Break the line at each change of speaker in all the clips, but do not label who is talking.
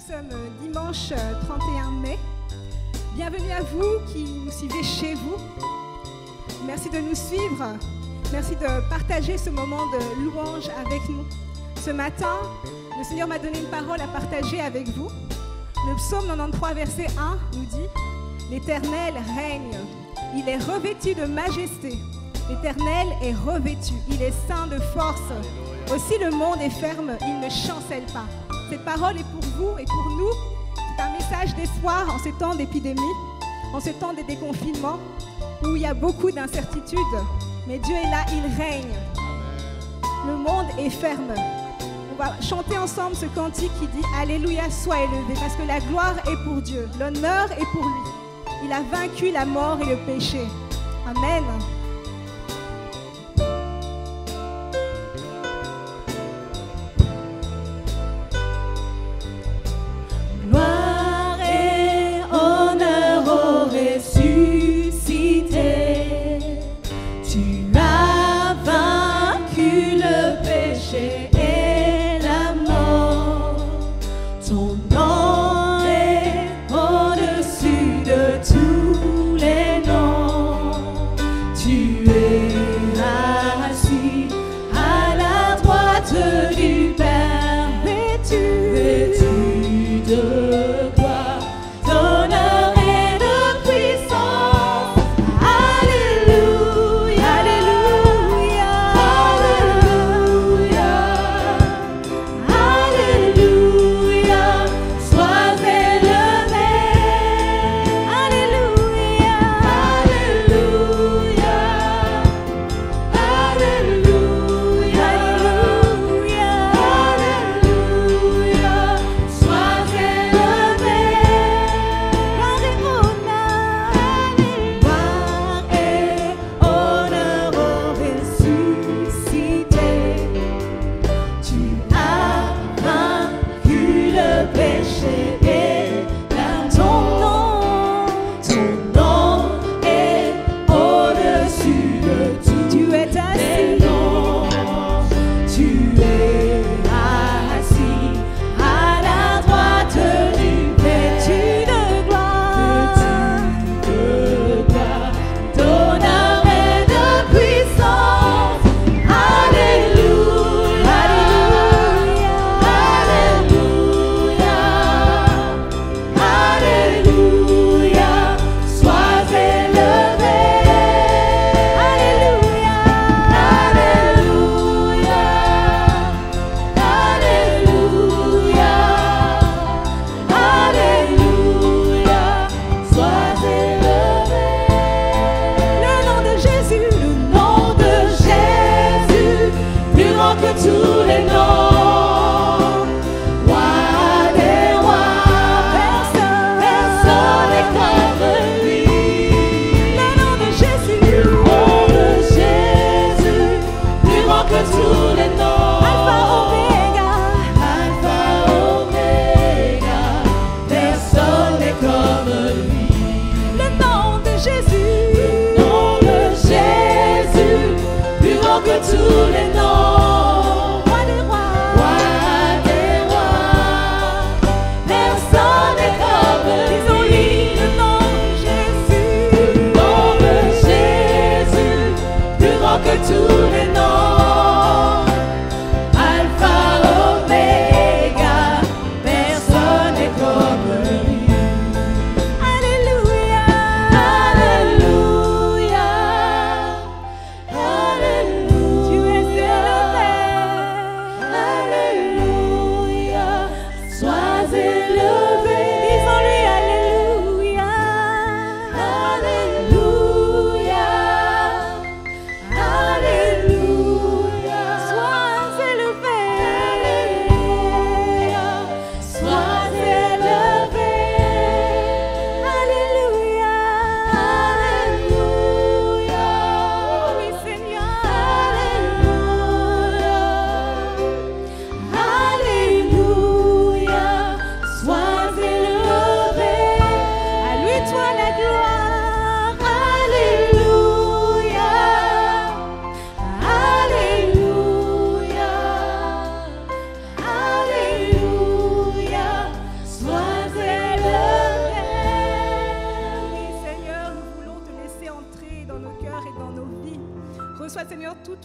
sommes dimanche 31 mai. Bienvenue à vous qui nous suivez chez vous. Merci de nous suivre. Merci de partager ce moment de louange avec nous. Ce matin, le Seigneur m'a donné une parole à partager avec vous. Le psaume 93, verset 1 nous dit « L'Éternel règne, il est revêtu de majesté. L'Éternel est revêtu, il est ceint de force. Aussi le monde est ferme, il ne chancelle pas. » Cette parole est pour vous et pour nous. C'est un message d'espoir en ces temps d'épidémie, en ces temps de déconfinement, où il y a beaucoup d'incertitudes. Mais Dieu est là, il règne. Le monde est ferme. On va chanter ensemble ce cantique qui dit « Alléluia, sois élevé » parce que la gloire est pour Dieu, l'honneur est pour lui. Il a vaincu la mort et le péché. Amen.
Tu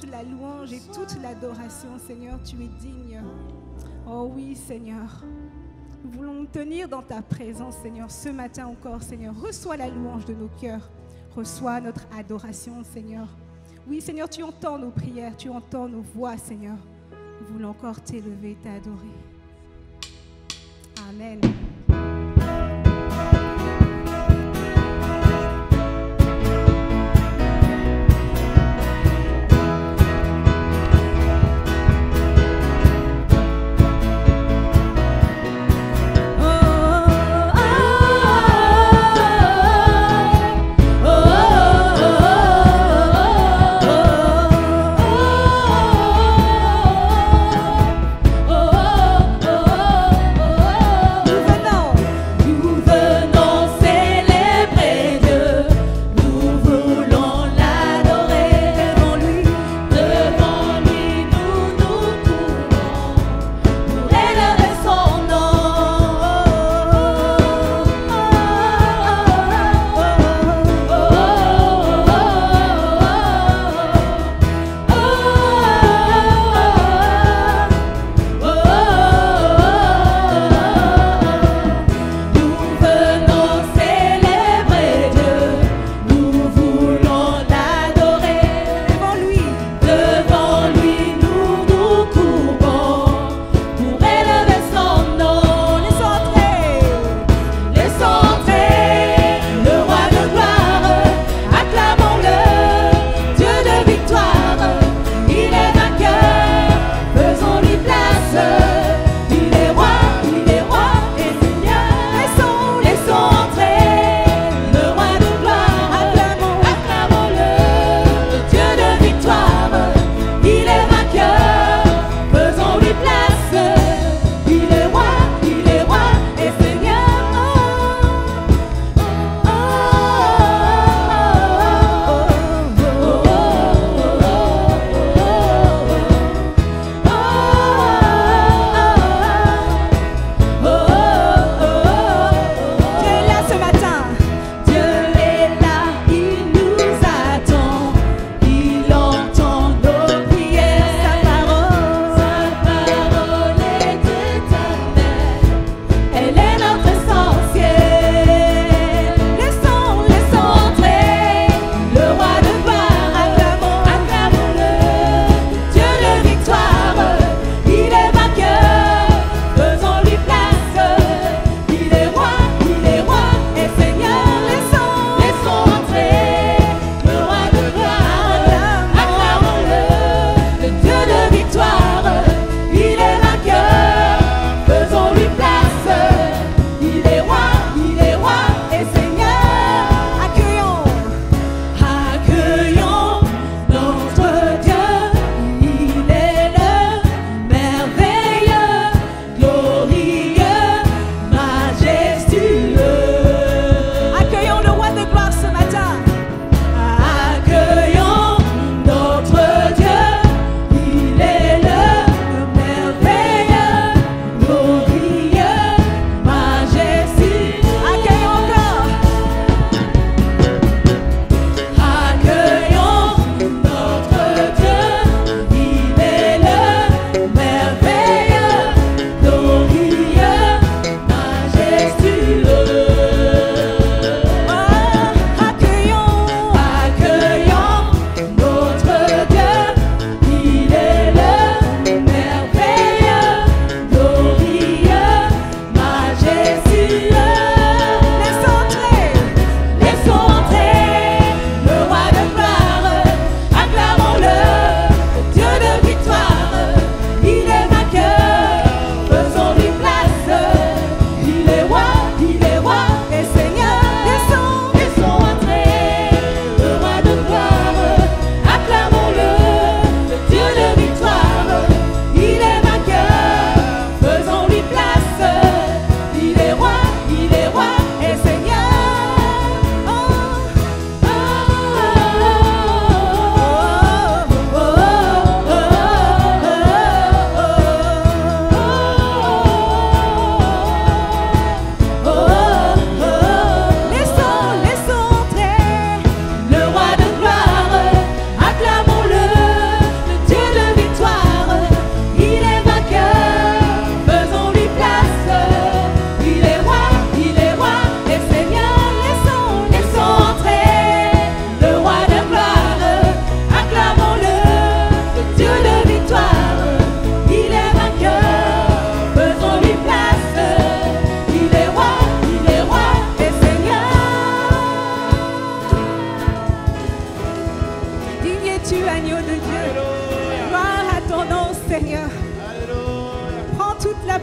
toute la louange et toute l'adoration, Seigneur, tu es digne. Oh oui, Seigneur. Nous voulons nous tenir dans ta présence, Seigneur, ce matin encore, Seigneur. Reçois la louange de nos cœurs. Reçois notre adoration, Seigneur. Oui, Seigneur, tu entends nos prières, tu entends nos voix, Seigneur. Nous voulons encore t'élever, t'adorer. Amen. Nous venons.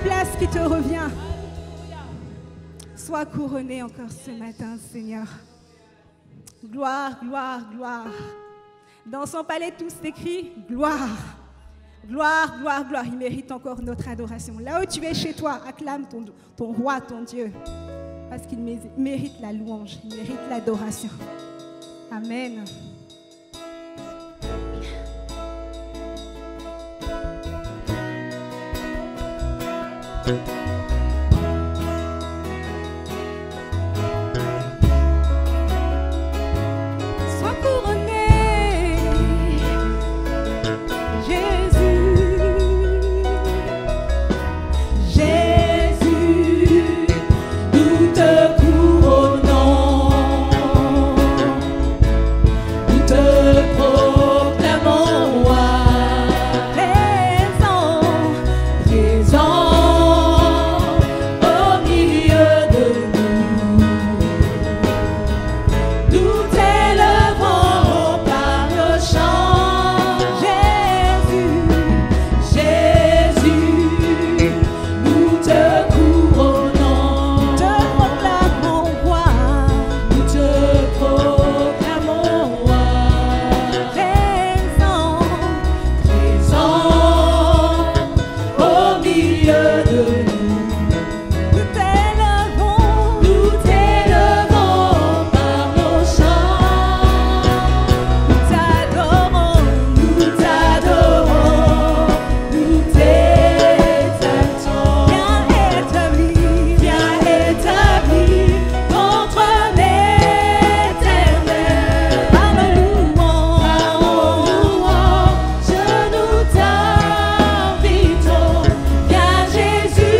place qui te revient. Sois couronné encore ce matin, Seigneur. Gloire, gloire, gloire. Dans son palais, tous écrit gloire. Gloire, gloire, gloire. Il mérite encore notre adoration. Là où tu es chez toi, acclame ton roi, ton Dieu. Parce qu'il mérite la louange, il mérite l'adoration. Amen. Sois couronné, Jésus.
Jésus, nous te couronnons, nous te proclamons roi, présent au milieu de nous. Nous t'élevons par le chant. Jésus, nous te couronnons,
Te proclamons roi,
nous te proclamons roi,
présent
au milieu de nous.
nous t'élevons,
Nous t'élevons par nos chants.
nous t'adorons,
Nous t'adorons, nous t'exaltons.
bien établi,
Bien établi, ton trône éternel.
par nos louanges.
Je nous t'invitons. Viens Jésus,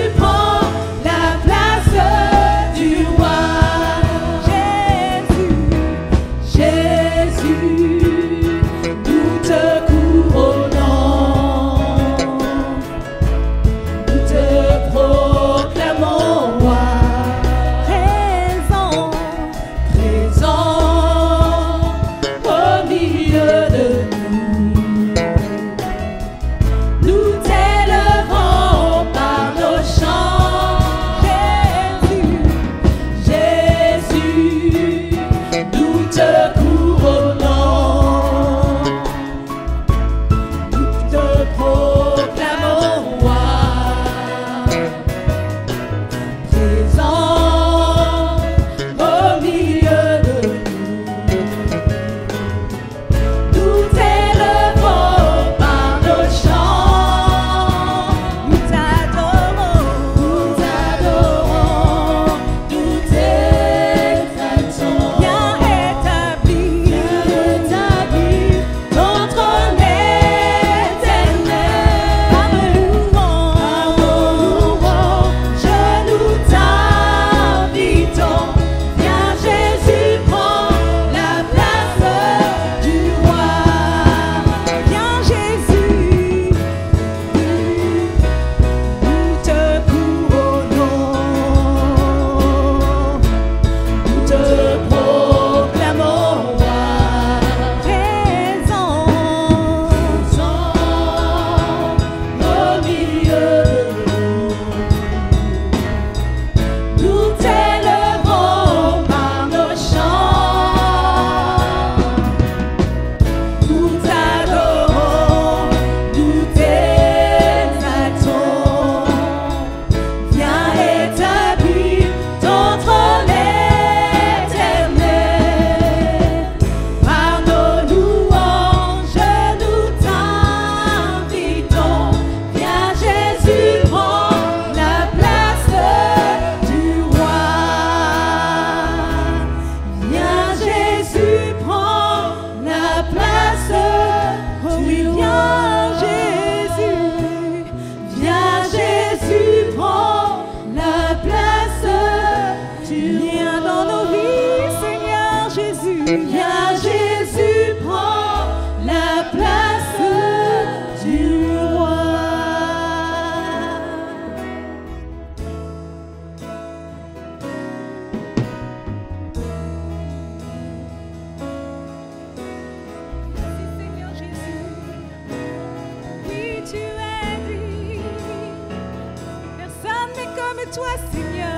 toi, Seigneur.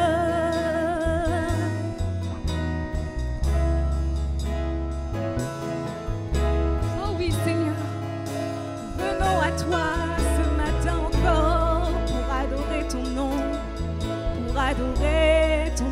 Oh oui, Seigneur, venons à toi ce matin encore pour adorer ton nom, pour adorer ton nom.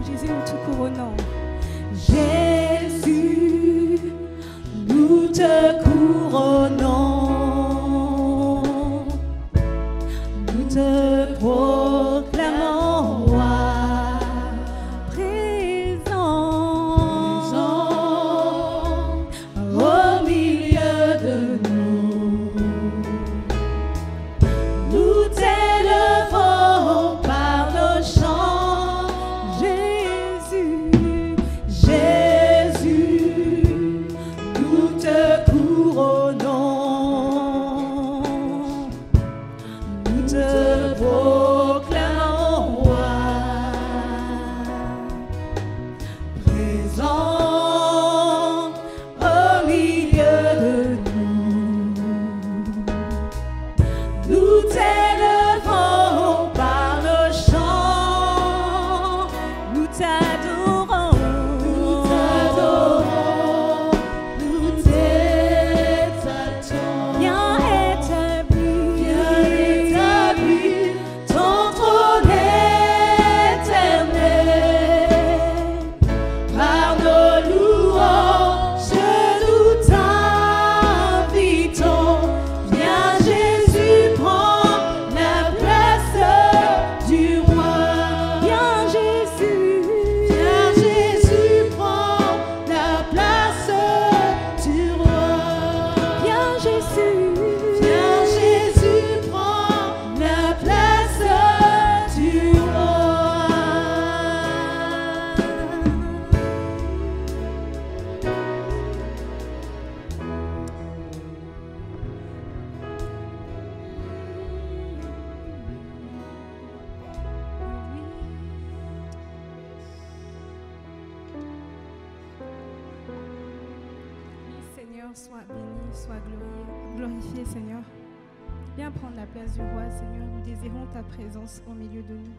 Jésus, nous te couronnons.
Jésus, nous te couronnons. Nous te proclamons roi. Présent au milieu de nous. Nous t'élevons par nos chants.
Sois béni, sois glorifié, Seigneur. Viens prendre la place du roi, Seigneur. Nous désirons ta présence au milieu de nous.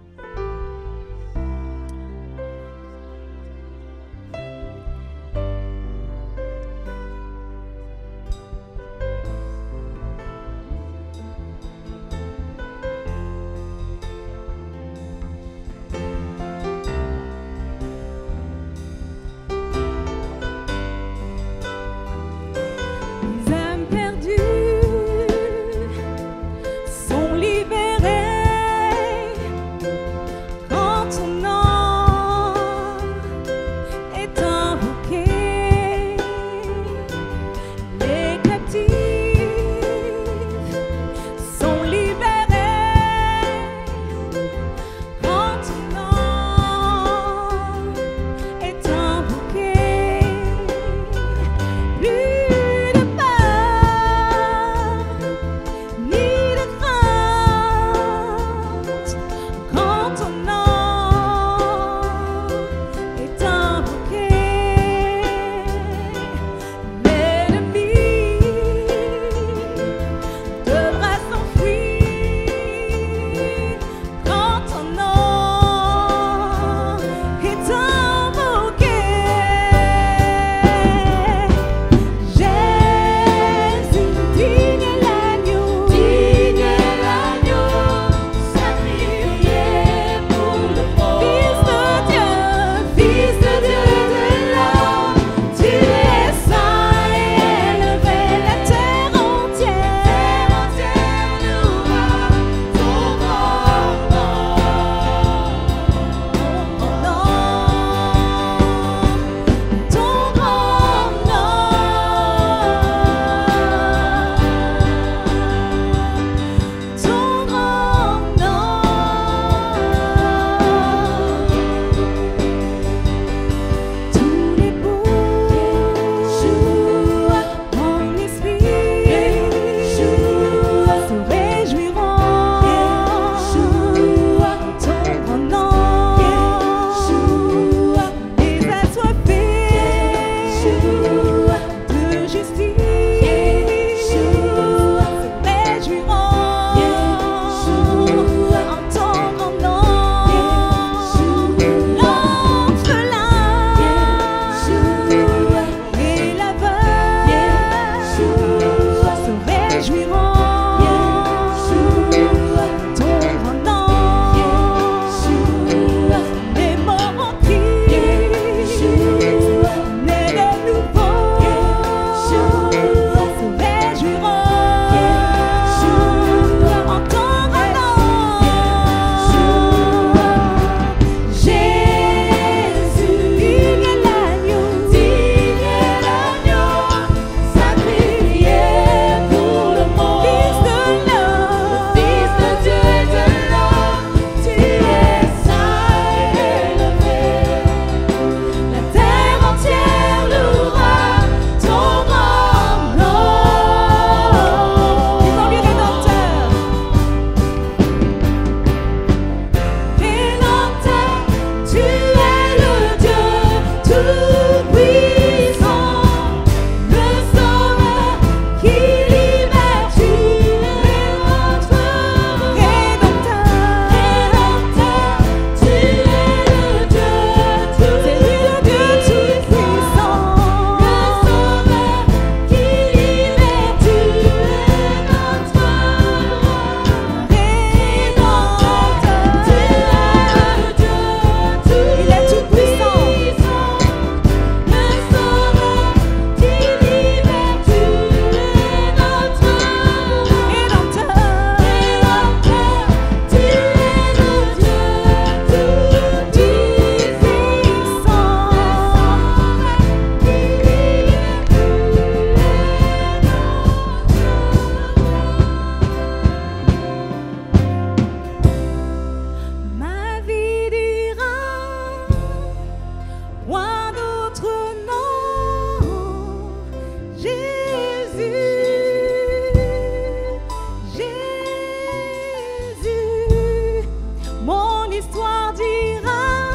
Mon histoire dira,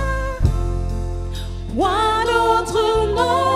point d'autre nom.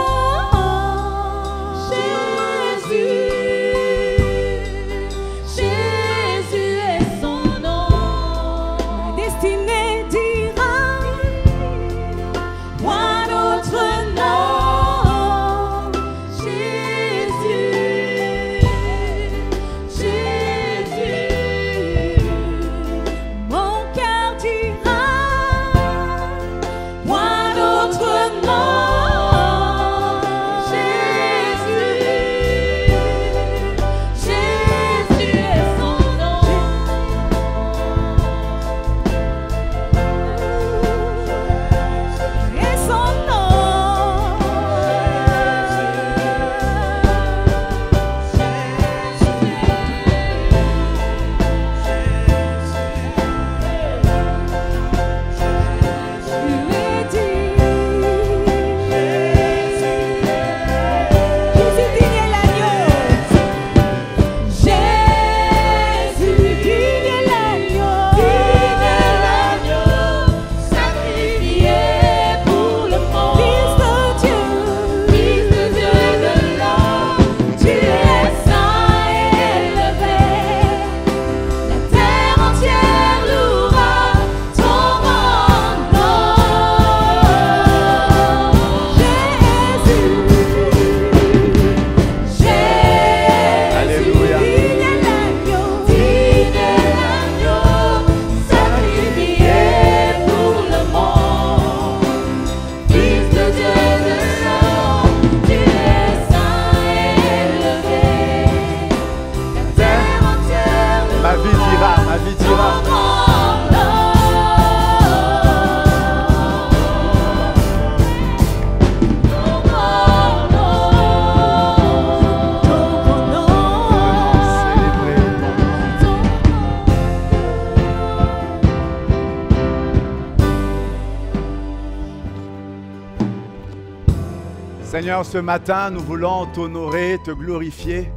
Seigneur, ce matin, nous voulons t'honorer, te glorifier.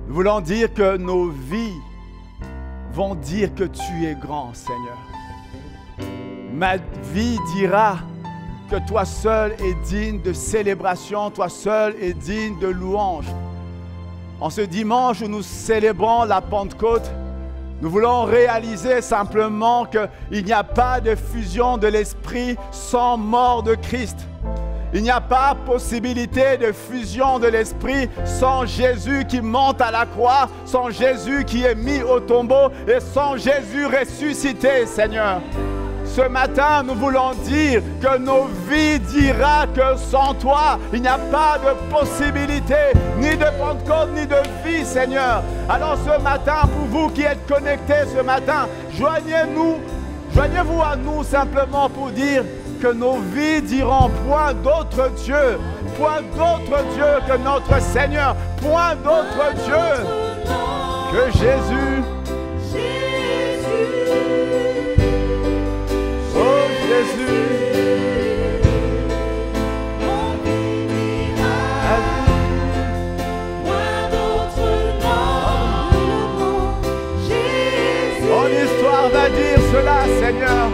Nous voulons dire que nos vies vont dire que tu es grand, Seigneur. Ma vie dira que toi seul es digne de célébration, toi seul es digne de louange. En ce dimanche où nous célébrons la Pentecôte, nous voulons réaliser simplement qu'il n'y a pas de fusion de l'Esprit sans mort de Christ. Il n'y a pas possibilité de fusion de l'Esprit sans Jésus qui monte à la croix, sans Jésus qui est mis au tombeau et sans Jésus ressuscité, Seigneur. Ce matin, nous voulons dire que nos vies dira que sans toi, il n'y a pas de possibilité, ni de Pentecôte, ni de vie, Seigneur. Alors ce matin, pour vous qui êtes connectés ce matin, joignez-vous à nous simplement pour dire que nos vies diront point d'autre Dieu que notre Seigneur, point d'autre Dieu que Jésus. Oh Jésus, mon histoire va dire cela, Seigneur.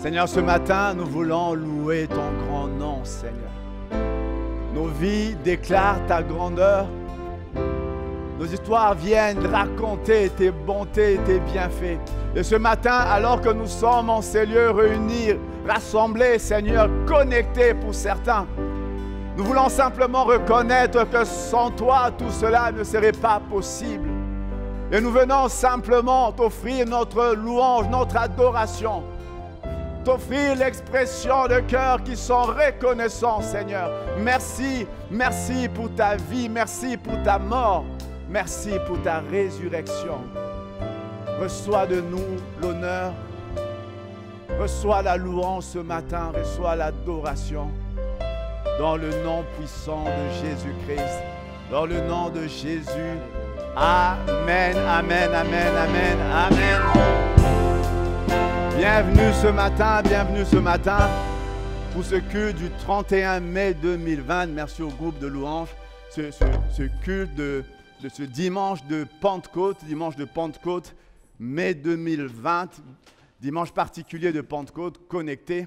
Seigneur, ce matin, nous voulons louer ton grand nom, Seigneur. Nos vies déclarent ta grandeur. Nos histoires viennent raconter tes bontés, tes bienfaits. Et ce matin, alors que nous sommes en ces lieux réunis, rassemblés, Seigneur, connectés pour certains, nous voulons simplement reconnaître que sans toi, tout cela ne serait pas possible. Et nous venons simplement t'offrir notre louange, notre adoration, t'offrir l'expression de cœur qui sont reconnaissants, Seigneur. Merci, merci pour ta vie, merci pour ta mort, merci pour ta résurrection. Reçois de nous l'honneur, reçois la louange ce matin, reçois l'adoration. Dans le nom puissant de Jésus-Christ, dans le nom de Jésus. Amen, amen, amen, amen, amen. Bienvenue ce matin pour ce culte du 31 mai 2020. Merci au groupe de louanges. Ce culte de ce dimanche de Pentecôte, mai 2020, dimanche particulier de Pentecôte, connecté.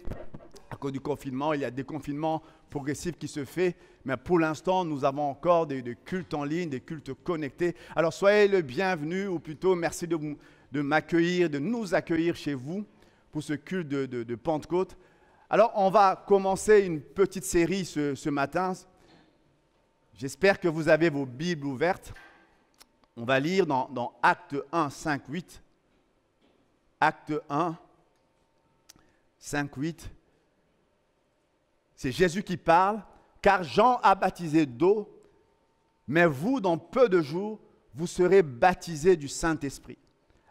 À cause du confinement, il y a des confinements progressifs qui se font, mais pour l'instant, nous avons encore des cultes en ligne, des cultes connectés. Alors, soyez le bienvenu, ou plutôt, merci de m'accueillir, de nous accueillir chez vous pour ce culte de Pentecôte. Alors, on va commencer une petite série ce matin. J'espère que vous avez vos Bibles ouvertes. On va lire dans Acte 1, 5, 8. Acte 1, 5, 8. C'est Jésus qui parle, car Jean a baptisé d'eau, mais vous, dans peu de jours, vous serez baptisés du Saint-Esprit.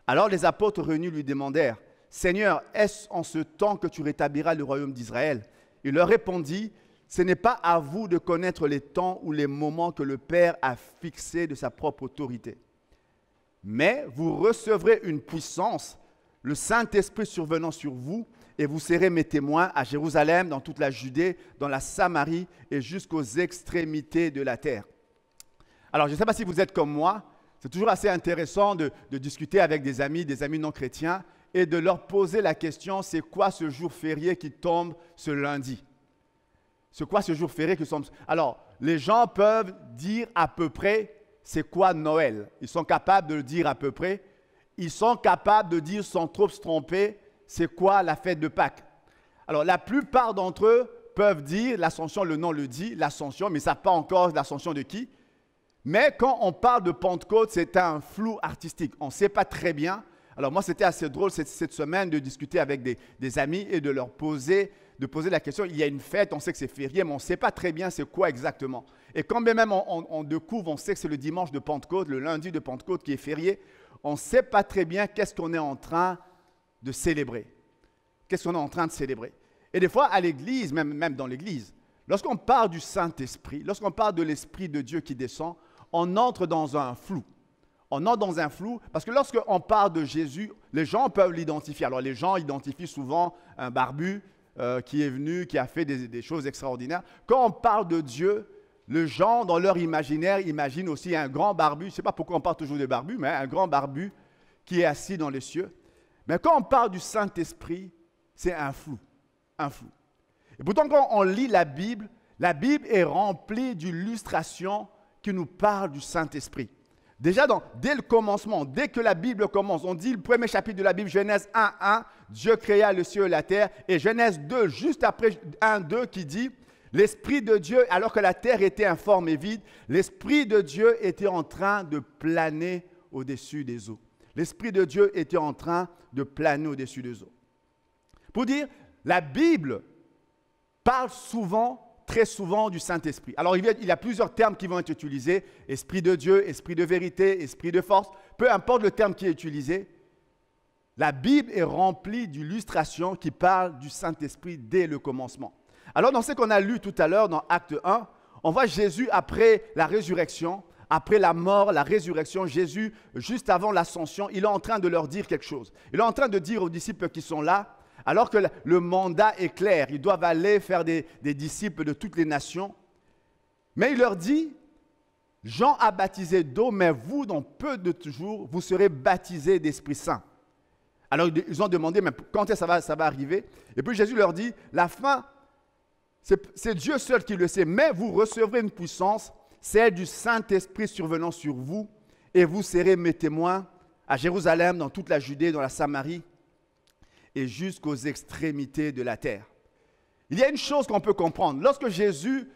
Alors les apôtres réunis lui demandèrent, « Seigneur, est-ce en ce temps que tu rétabliras le royaume d'Israël ?» Il leur répondit, « Ce n'est pas à vous de connaître les temps ou les moments que le Père a fixés de sa propre autorité. Mais vous recevrez une puissance, le Saint-Esprit survenant sur vous, et vous serez mes témoins à Jérusalem, dans toute la Judée, dans la Samarie et jusqu'aux extrémités de la terre. » Alors, je ne sais pas si vous êtes comme moi, c'est toujours assez intéressant de discuter avec des amis non chrétiens et de leur poser la question, c'est quoi ce jour férié qui tombe ce lundi? C'est quoi ce jour férié qui tombe? Alors, les gens peuvent dire à peu près, c'est quoi Noël? Ils sont capables de le dire à peu près. Ils sont capables de dire sans trop se tromper, c'est quoi la fête de Pâques? Alors, la plupart d'entre eux peuvent dire l'Ascension, le nom le dit, l'Ascension, mais ils ne savent pas encore l'Ascension de qui. Mais quand on parle de Pentecôte, c'est un flou artistique. On ne sait pas très bien. Alors, moi, c'était assez drôle cette semaine de discuter avec des amis et de leur poser la question. Il y a une fête, on sait que c'est férié, mais on ne sait pas très bien c'est quoi exactement. Et quand bien même on découvre, on sait que c'est le dimanche de Pentecôte, le lundi de Pentecôte qui est férié, on ne sait pas très bien qu'est-ce qu'on est en train de célébrer. Qu'est-ce qu'on est en train de célébrer? Et des fois, à l'église, même dans l'église, lorsqu'on parle du Saint-Esprit, lorsqu'on parle de l'Esprit de Dieu qui descend, on entre dans un flou. On entre dans un flou parce que lorsqu'on parle de Jésus, les gens peuvent l'identifier. Alors, les gens identifient souvent un barbu qui est venu, qui a fait des choses extraordinaires. Quand on parle de Dieu, les gens, dans leur imaginaire, imaginent aussi un grand barbu. Je ne sais pas pourquoi on parle toujours des barbus, mais un grand barbu qui est assis dans les cieux. Mais quand on parle du Saint-Esprit, c'est un flou, Et pourtant, quand on lit la Bible est remplie d'illustrations qui nous parlent du Saint-Esprit. Déjà, dès le commencement, dès que la Bible commence, on dit le premier chapitre de la Bible, Genèse 1:1, Dieu créa le ciel et la terre. Et Genèse 2, juste après 1:2, qui dit, l'Esprit de Dieu, alors que la terre était informe et vide, l'Esprit de Dieu était en train de planer au-dessus des eaux. L'Esprit de Dieu était en train de planer au-dessus des eaux. Pour dire, la Bible parle très souvent du Saint-Esprit. Alors, il y a plusieurs termes qui vont être utilisés. Esprit de Dieu, Esprit de vérité, Esprit de force. Peu importe le terme qui est utilisé, la Bible est remplie d'illustrations qui parlent du Saint-Esprit dès le commencement. Alors, dans ce qu'on a lu tout à l'heure dans Acte 1, on voit Jésus après la résurrection, après la mort, la résurrection, Jésus, juste avant l'ascension, il est en train de leur dire quelque chose. Il est en train de dire aux disciples qui sont là, alors que le mandat est clair, ils doivent aller faire des disciples de toutes les nations. Mais il leur dit, Jean a baptisé d'eau, mais vous, dans peu de jours, vous serez baptisés d'Esprit Saint. Alors ils ont demandé, mais quand est-ce que ça va arriver? Et puis Jésus leur dit, la fin, c'est Dieu seul qui le sait, mais vous recevrez une puissance, celle du Saint-Esprit survenant sur vous, et vous serez mes témoins à Jérusalem, dans toute la Judée, dans la Samarie, et jusqu'aux extrémités de la terre. Il y a une chose qu'on peut comprendre. Lorsque Jésus,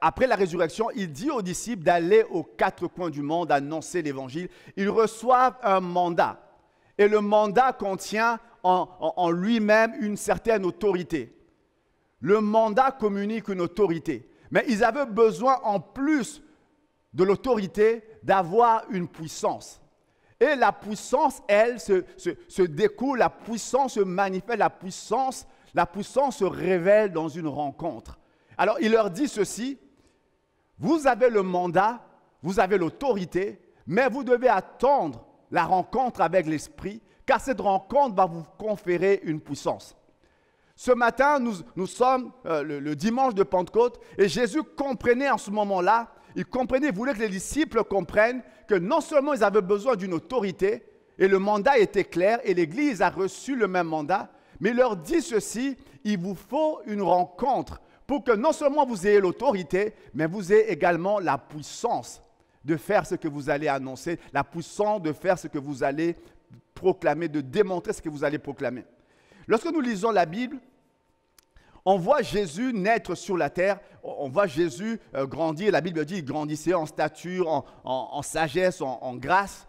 après la résurrection, il dit aux disciples d'aller aux quatre coins du monde, annoncer l'Évangile, ils reçoivent un mandat. Et le mandat contient en lui-même une certaine autorité. Le mandat communique une autorité. Mais ils avaient besoin, en plus de l'autorité, d'avoir une puissance. Et la puissance, elle, se découle, la puissance se manifeste, la puissance se révèle dans une rencontre. Alors, il leur dit ceci, vous avez le mandat, vous avez l'autorité, mais vous devez attendre la rencontre avec l'Esprit, car cette rencontre va vous conférer une puissance. Ce matin, nous sommes le dimanche de Pentecôte, et Jésus comprenait en ce moment-là, il voulait que les disciples comprennent que non seulement ils avaient besoin d'une autorité, et le mandat était clair, et l'Église a reçu le même mandat, mais il leur dit ceci, il vous faut une rencontre pour que non seulement vous ayez l'autorité, mais vous ayez également la puissance de faire ce que vous allez annoncer, la puissance de faire ce que vous allez proclamer, de démontrer ce que vous allez proclamer. Lorsque nous lisons la Bible, on voit Jésus naître sur la terre, on voit Jésus grandir. La Bible dit qu'il grandissait en stature, en sagesse, en grâce.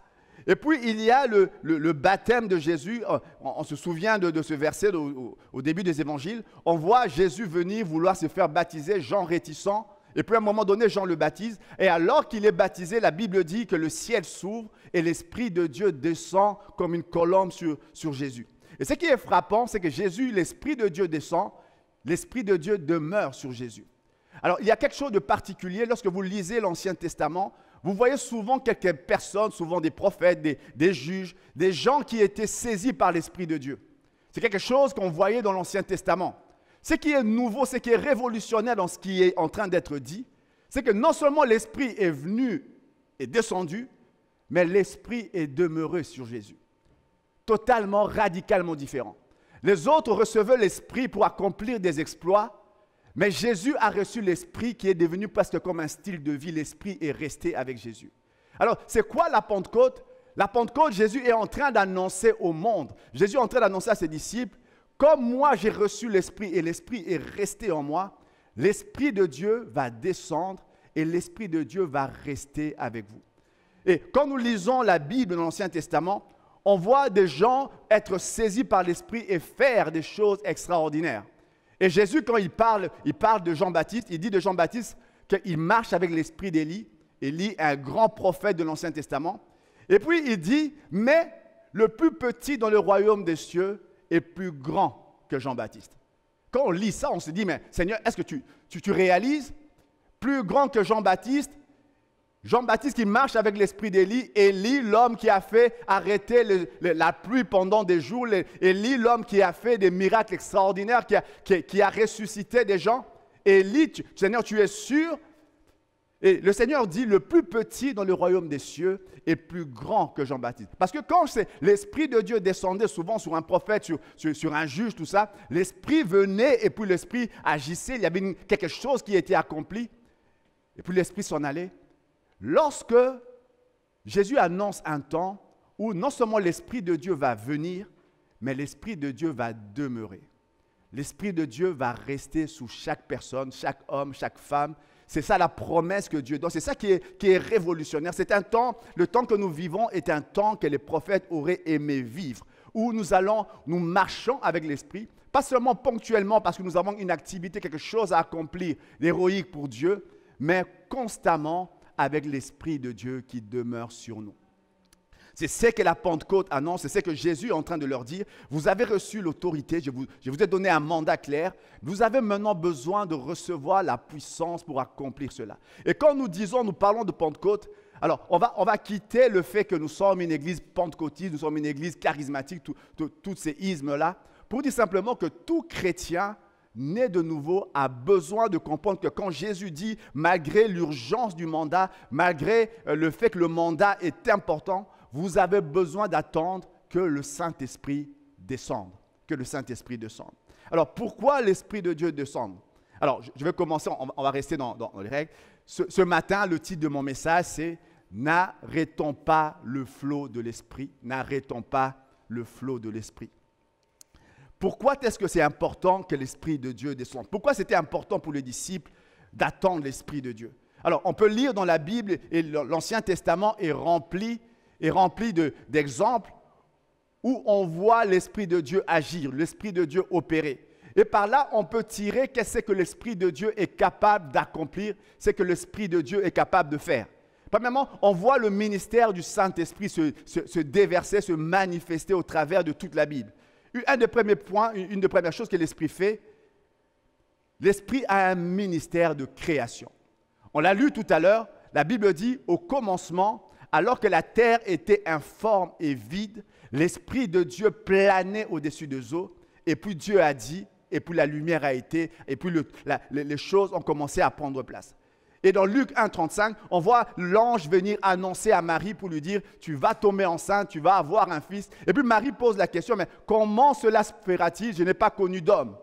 Et puis il y a le baptême de Jésus. On se souvient de ce verset au début des évangiles. On voit Jésus venir vouloir se faire baptiser, Jean réticent. Et puis à un moment donné, Jean le baptise. Et alors qu'il est baptisé, la Bible dit que le ciel s'ouvre et l'Esprit de Dieu descend comme une colombe sur Jésus. Et ce qui est frappant, c'est que Jésus, l'Esprit de Dieu descend, l'Esprit de Dieu demeure sur Jésus. Alors, il y a quelque chose de particulier lorsque vous lisez l'Ancien Testament. Vous voyez souvent quelques personnes, souvent des prophètes, des juges, des gens qui étaient saisis par l'Esprit de Dieu. C'est quelque chose qu'on voyait dans l'Ancien Testament. Ce qui est nouveau, ce qui est révolutionnaire dans ce qui est en train d'être dit, c'est que non seulement l'Esprit est venu et descendu, mais l'Esprit est demeuré sur Jésus. Totalement, radicalement différent. Les autres recevaient l'Esprit pour accomplir des exploits, mais Jésus a reçu l'Esprit qui est devenu presque comme un style de vie. L'Esprit est resté avec Jésus. Alors, c'est quoi la Pentecôte? La Pentecôte, Jésus est en train d'annoncer au monde. Jésus est en train d'annoncer à ses disciples, comme moi j'ai reçu l'Esprit et l'Esprit est resté en moi, l'Esprit de Dieu va descendre et l'Esprit de Dieu va rester avec vous. Et quand nous lisons la Bible dans l'Ancien Testament, on voit des gens être saisis par l'Esprit et faire des choses extraordinaires. Et Jésus, quand il parle de Jean-Baptiste, il dit de Jean-Baptiste qu'il marche avec l'esprit d'Élie. Élie est un grand prophète de l'Ancien Testament. Et puis il dit, mais le plus petit dans le royaume des cieux est plus grand que Jean-Baptiste. Quand on lit ça, on se dit, mais Seigneur, est-ce que tu réalises? Plus grand que Jean-Baptiste, Jean-Baptiste qui marche avec l'esprit d'Élie, Élie, l'homme qui a fait arrêter la pluie pendant des jours, Élie, l'homme qui a fait des miracles extraordinaires, qui a ressuscité des gens. Élie, Seigneur, tu es sûr? Et le Seigneur dit, le plus petit dans le royaume des cieux est plus grand que Jean-Baptiste. Parce que quand l'Esprit de Dieu descendait souvent sur un prophète, sur un juge, tout ça, l'Esprit venait et puis l'Esprit agissait, il y avait quelque chose qui était accompli, et puis l'Esprit s'en allait. Lorsque Jésus annonce un temps où non seulement l'Esprit de Dieu va venir, mais l'Esprit de Dieu va demeurer. L'Esprit de Dieu va rester sous chaque personne, chaque homme, chaque femme. C'est ça la promesse que Dieu donne. C'est ça qui est révolutionnaire. C'est un temps, le temps que nous vivons est un temps que les prophètes auraient aimé vivre, où nous marchons avec l'Esprit, pas seulement ponctuellement parce que nous avons une activité, quelque chose à accomplir, d'héroïque pour Dieu, mais constamment avec l'Esprit de Dieu qui demeure sur nous. C'est ce que la Pentecôte annonce, c'est ce que Jésus est en train de leur dire. Vous avez reçu l'autorité, je vous ai donné un mandat clair. Vous avez maintenant besoin de recevoir la puissance pour accomplir cela. Et quand nous parlons de Pentecôte, alors on va quitter le fait que nous sommes une église pentecôtiste, nous sommes une église charismatique, tous ces ismes-là, pour dire simplement que tout chrétien né de nouveau a besoin de comprendre que quand Jésus dit, malgré l'urgence du mandat, malgré le fait que le mandat est important, vous avez besoin d'attendre que le Saint-Esprit descende. Que le Saint-Esprit descende. Alors, pourquoi l'Esprit de Dieu descend? Alors, je vais commencer, on va rester dans les règles. Ce matin, le titre de mon message, c'est « N'arrêtons pas le flot de l'Esprit. N'arrêtons pas le flot de l'Esprit. » Pourquoi est-ce que c'est important que l'Esprit de Dieu descende? Pourquoi c'était important pour les disciples d'attendre l'Esprit de Dieu? Alors, on peut lire dans la Bible, et l'Ancien Testament est rempli d'exemples où on voit l'Esprit de Dieu agir, l'Esprit de Dieu opérer. Et par là, on peut tirer qu'est-ce que l'Esprit de Dieu est capable d'accomplir, c'est que l'Esprit de Dieu est capable de faire. Premièrement, on voit le ministère du Saint-Esprit se déverser, se manifester au travers de toute la Bible. Un des premiers points, une des premières choses que l'Esprit fait, l'Esprit a un ministère de création. On l'a lu tout à l'heure, la Bible dit, au commencement, alors que la terre était informe et vide, l'Esprit de Dieu planait au-dessus des eaux, et puis Dieu a dit, et puis la lumière a été, et puis les choses ont commencé à prendre place. Et dans Luc 1,35, on voit l'ange venir annoncer à Marie pour lui dire, tu vas tomber enceinte, tu vas avoir un fils. Et puis Marie pose la question, mais comment cela se fera-t-il? Je n'ai pas connu d'homme.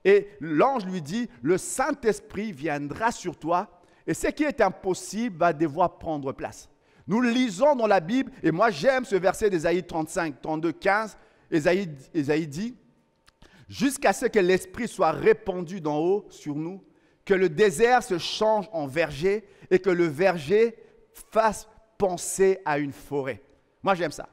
Et l'ange lui dit, le Saint-Esprit viendra sur toi, et ce qui est impossible va devoir prendre place. Nous lisons dans la Bible, et moi j'aime ce verset d'Ésaïe 35, 32, 15. Ésaïe dit, jusqu'à ce que l'Esprit soit répandu d'en haut sur nous, que le désert se change en verger et que le verger fasse penser à une forêt. Moi j'aime ça.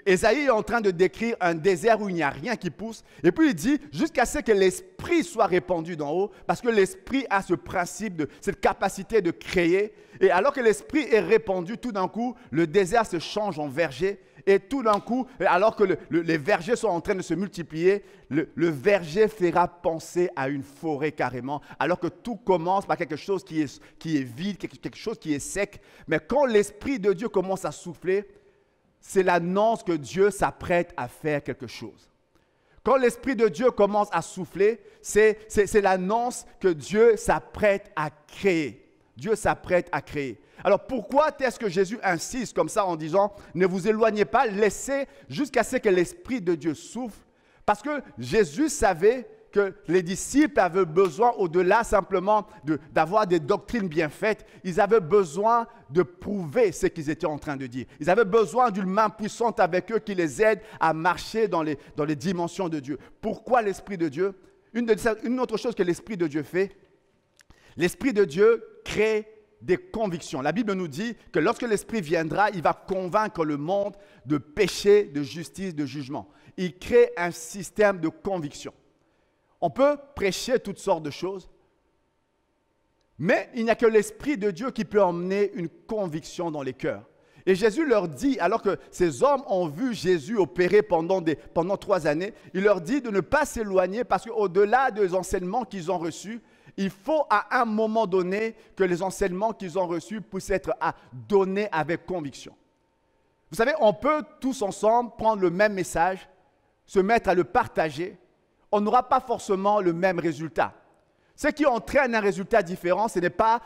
Ésaïe est en train de décrire un désert où il n'y a rien qui pousse. Et puis il dit, jusqu'à ce que l'Esprit soit répandu d'en haut, parce que l'Esprit a ce principe, cette capacité de créer. Et alors que l'Esprit est répandu, tout d'un coup, le désert se change en verger. Et tout d'un coup, alors que les vergers sont en train de se multiplier, le verger fera penser à une forêt carrément. Alors que tout commence par quelque chose qui est vide, quelque chose qui est sec. Mais quand l'Esprit de Dieu commence à souffler, c'est l'annonce que Dieu s'apprête à faire quelque chose. Quand l'Esprit de Dieu commence à souffler, c'est l'annonce que Dieu s'apprête à créer. Dieu s'apprête à créer. Alors pourquoi est-ce que Jésus insiste comme ça en disant « Ne vous éloignez pas, laissez jusqu'à ce que l'Esprit de Dieu souffle » Parce que Jésus savait que les disciples avaient besoin, au-delà simplement d'avoir des doctrines bien faites, ils avaient besoin de prouver ce qu'ils étaient en train de dire. Ils avaient besoin d'une main puissante avec eux qui les aide à marcher dans les dimensions de Dieu. Pourquoi l'Esprit de Dieu? Une autre chose que l'Esprit de Dieu fait, l'Esprit de Dieu crée des convictions. La Bible nous dit que lorsque l'Esprit viendra, il va convaincre le monde de péché, de justice, de jugement. Il crée un système de conviction. On peut prêcher toutes sortes de choses, mais il n'y a que l'Esprit de Dieu qui peut emmener une conviction dans les cœurs. Et Jésus leur dit, alors que ces hommes ont vu Jésus opérer pendant 3 années, il leur dit de ne pas s'éloigner parce qu'au-delà des enseignements qu'ils ont reçus, il faut à un moment donné que les enseignements qu'ils ont reçus puissent être donnés avec conviction. Vous savez, on peut tous ensemble prendre le même message, se mettre à le partager, on n'aura pas forcément le même résultat. Ce qui entraîne un résultat différent, ce n'est pas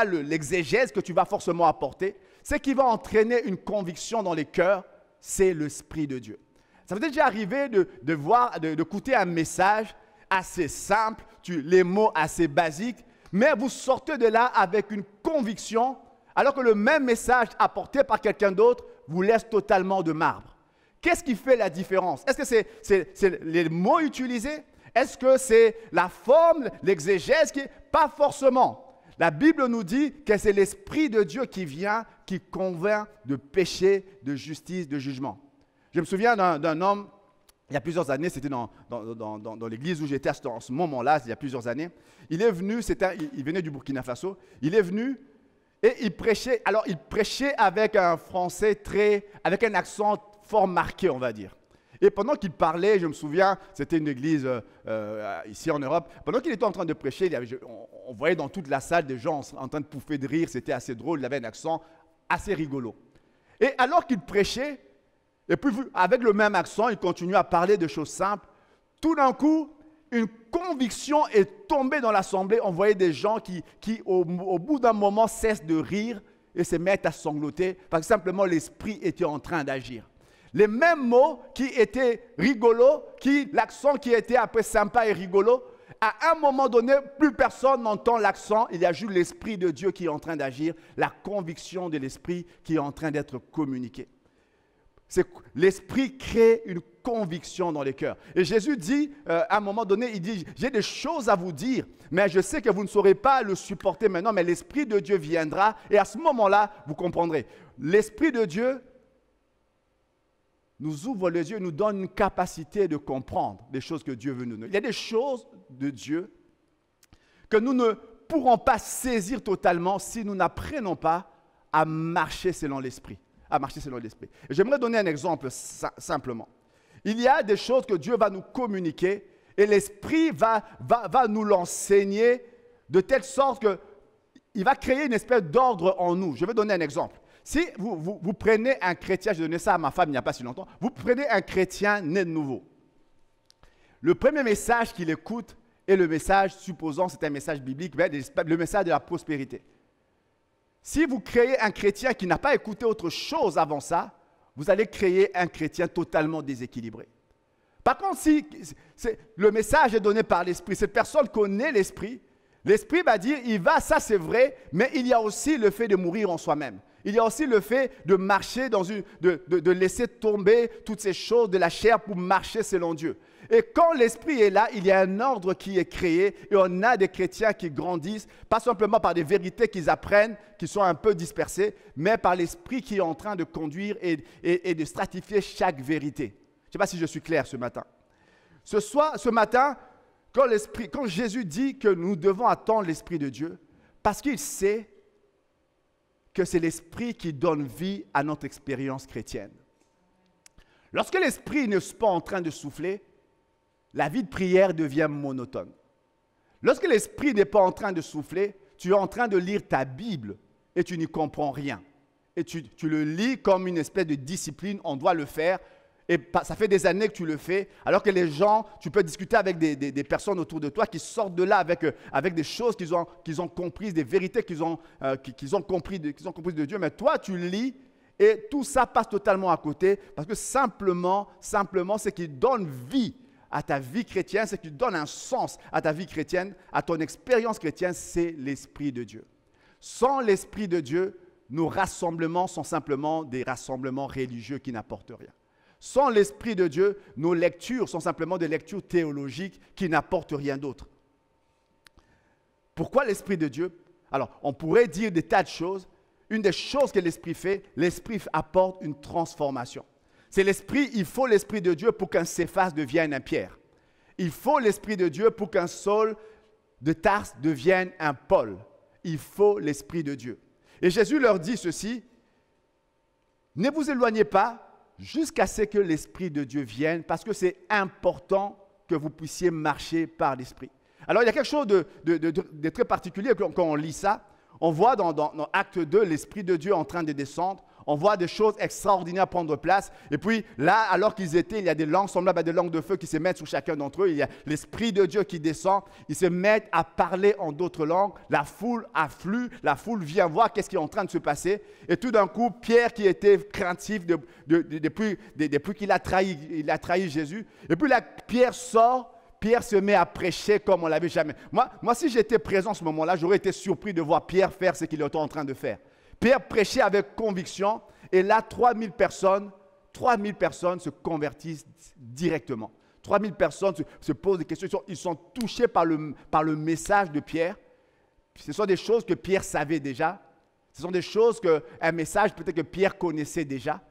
l'exégèse que tu vas forcément apporter. Ce qui va entraîner une conviction dans les cœurs, c'est l'Esprit de Dieu. Ça vous est déjà arrivé d'écouter un message assez simple, les mots assez basiques, mais vous sortez de là avec une conviction, alors que le même message apporté par quelqu'un d'autre vous laisse totalement de marbre. Qu'est-ce qui fait la différence? Est-ce que c'est les mots utilisés? Est-ce que c'est la forme, l'exégèse? Pas forcément. La Bible nous dit que c'est l'Esprit de Dieu qui vient, qui convainc de péché, de justice, de jugement. Je me souviens d'un homme, il y a plusieurs années, c'était dans l'église où j'étais à ce moment-là, il y a plusieurs années. Il est venu, il venait du Burkina Faso, il est venu et il prêchait. Alors, il prêchait avec un français avec un accent fort marqué, on va dire. Et pendant qu'il parlait, je me souviens, c'était une église ici en Europe, pendant qu'il était en train de prêcher, on voyait dans toute la salle des gens en train de pouffer de rire, c'était assez drôle, il avait un accent assez rigolo. Et alors qu'il prêchait, et puis avec le même accent, il continuait à parler de choses simples, tout d'un coup, une conviction est tombée dans l'assemblée. On voyait des gens qui au bout d'un moment, cessent de rire et se mettent à sangloter parce que simplement l'esprit était en train d'agir. Les mêmes mots qui étaient rigolos, l'accent qui était après sympa et rigolo, à un moment donné, plus personne n'entend l'accent, il y a juste l'Esprit de Dieu qui est en train d'agir, la conviction de l'Esprit qui est en train d'être communiquée. L'Esprit crée une conviction dans les cœurs. Et Jésus dit, à un moment donné, il dit, j'ai des choses à vous dire, mais je sais que vous ne saurez pas le supporter maintenant, mais l'Esprit de Dieu viendra, et à ce moment-là, vous comprendrez. L'Esprit de Dieu nous ouvre les yeux, nous donne une capacité de comprendre les choses que Dieu veut nous donner. Il y a des choses de Dieu que nous ne pourrons pas saisir totalement si nous n'apprenons pas à marcher selon l'Esprit. Et j'aimerais donner un exemple simplement. Il y a des choses que Dieu va nous communiquer et l'Esprit va nous l'enseigner de telle sorte qu'il va créer une espèce d'ordre en nous. Je vais donner un exemple. Si vous prenez un chrétien, j'ai donné ça à ma femme il n'y a pas si longtemps, vous prenez un chrétien né de nouveau. Le premier message qu'il écoute est le message, supposons c'est un message biblique, le message de la prospérité. Si vous créez un chrétien qui n'a pas écouté autre chose avant ça, vous allez créer un chrétien totalement déséquilibré. Par contre, si le message est donné par l'Esprit, cette personne connaît l'Esprit, l'Esprit va dire, ça c'est vrai, mais il y a aussi le fait de mourir en soi-même. Il y a aussi le fait de marcher de laisser tomber toutes ces choses de la chair pour marcher selon Dieu. Et quand l'Esprit est là, il y a un ordre qui est créé et on a des chrétiens qui grandissent, pas simplement par des vérités qu'ils apprennent, qui sont un peu dispersées, mais par l'Esprit qui est en train de conduire et de stratifier chaque vérité. Je ne sais pas si je suis clair ce matin. Ce matin, quand Jésus dit que nous devons attendre l'Esprit de Dieu, parce qu'il sait que c'est l'Esprit qui donne vie à notre expérience chrétienne. Lorsque l'Esprit n'est pas en train de souffler, la vie de prière devient monotone. Lorsque l'Esprit n'est pas en train de souffler, tu es en train de lire ta Bible et tu n'y comprends rien. Et tu le lis comme une espèce de discipline, on doit le faire. Et ça fait des années que tu le fais, alors que les gens, tu peux discuter avec des personnes autour de toi qui sortent de là avec des choses qu'ils ont comprises, des vérités qu'ils ont compris de Dieu. Mais toi, tu lis et tout ça passe totalement à côté parce que simplement, ce qui donne vie à ta vie chrétienne, ce qui donne un sens à ta vie chrétienne, à ton expérience chrétienne, c'est l'Esprit de Dieu. Sans l'Esprit de Dieu, nos rassemblements sont simplement des rassemblements religieux qui n'apportent rien. Sans l'Esprit de Dieu, nos lectures sont simplement des lectures théologiques qui n'apportent rien d'autre. Pourquoi l'Esprit de Dieu? Alors, on pourrait dire des tas de choses. Une des choses que l'Esprit fait, l'Esprit apporte une transformation. C'est l'Esprit, il faut l'Esprit de Dieu pour qu'un Céphas devienne un Pierre. Il faut l'Esprit de Dieu pour qu'un Saul de Tarse devienne un Paul. Il faut l'Esprit de Dieu. Et Jésus leur dit ceci, ne vous éloignez pas jusqu'à ce que l'Esprit de Dieu vienne, parce que c'est important que vous puissiez marcher par l'Esprit. Alors, il y a quelque chose de très particulier quand on lit ça. On voit dans Acte 2 l'Esprit de Dieu en train de descendre. On voit des choses extraordinaires prendre place. Et puis là, alors qu'ils étaient, il y a des langues semblables à des langues de feu qui se mettent sur chacun d'entre eux. Il y a l'Esprit de Dieu qui descend. Ils se mettent à parler en d'autres langues. La foule afflue. La foule vient voir qu'est-ce qui est en train de se passer. Et tout d'un coup, Pierre qui était craintif depuis qu'il a trahi Jésus. Et puis là, Pierre sort. Pierre se met à prêcher comme on ne l'avait jamais. Moi, si j'étais présent à ce moment-là, j'aurais été surpris de voir Pierre faire ce qu'il était en train de faire. Pierre prêchait avec conviction et là, 3000 personnes se convertissent directement. 3000 personnes se posent des questions, ils sont touchés par le message de Pierre. Ce sont des choses que Pierre savait déjà. Ce sont des choses un message peut-être que Pierre connaissait déjà.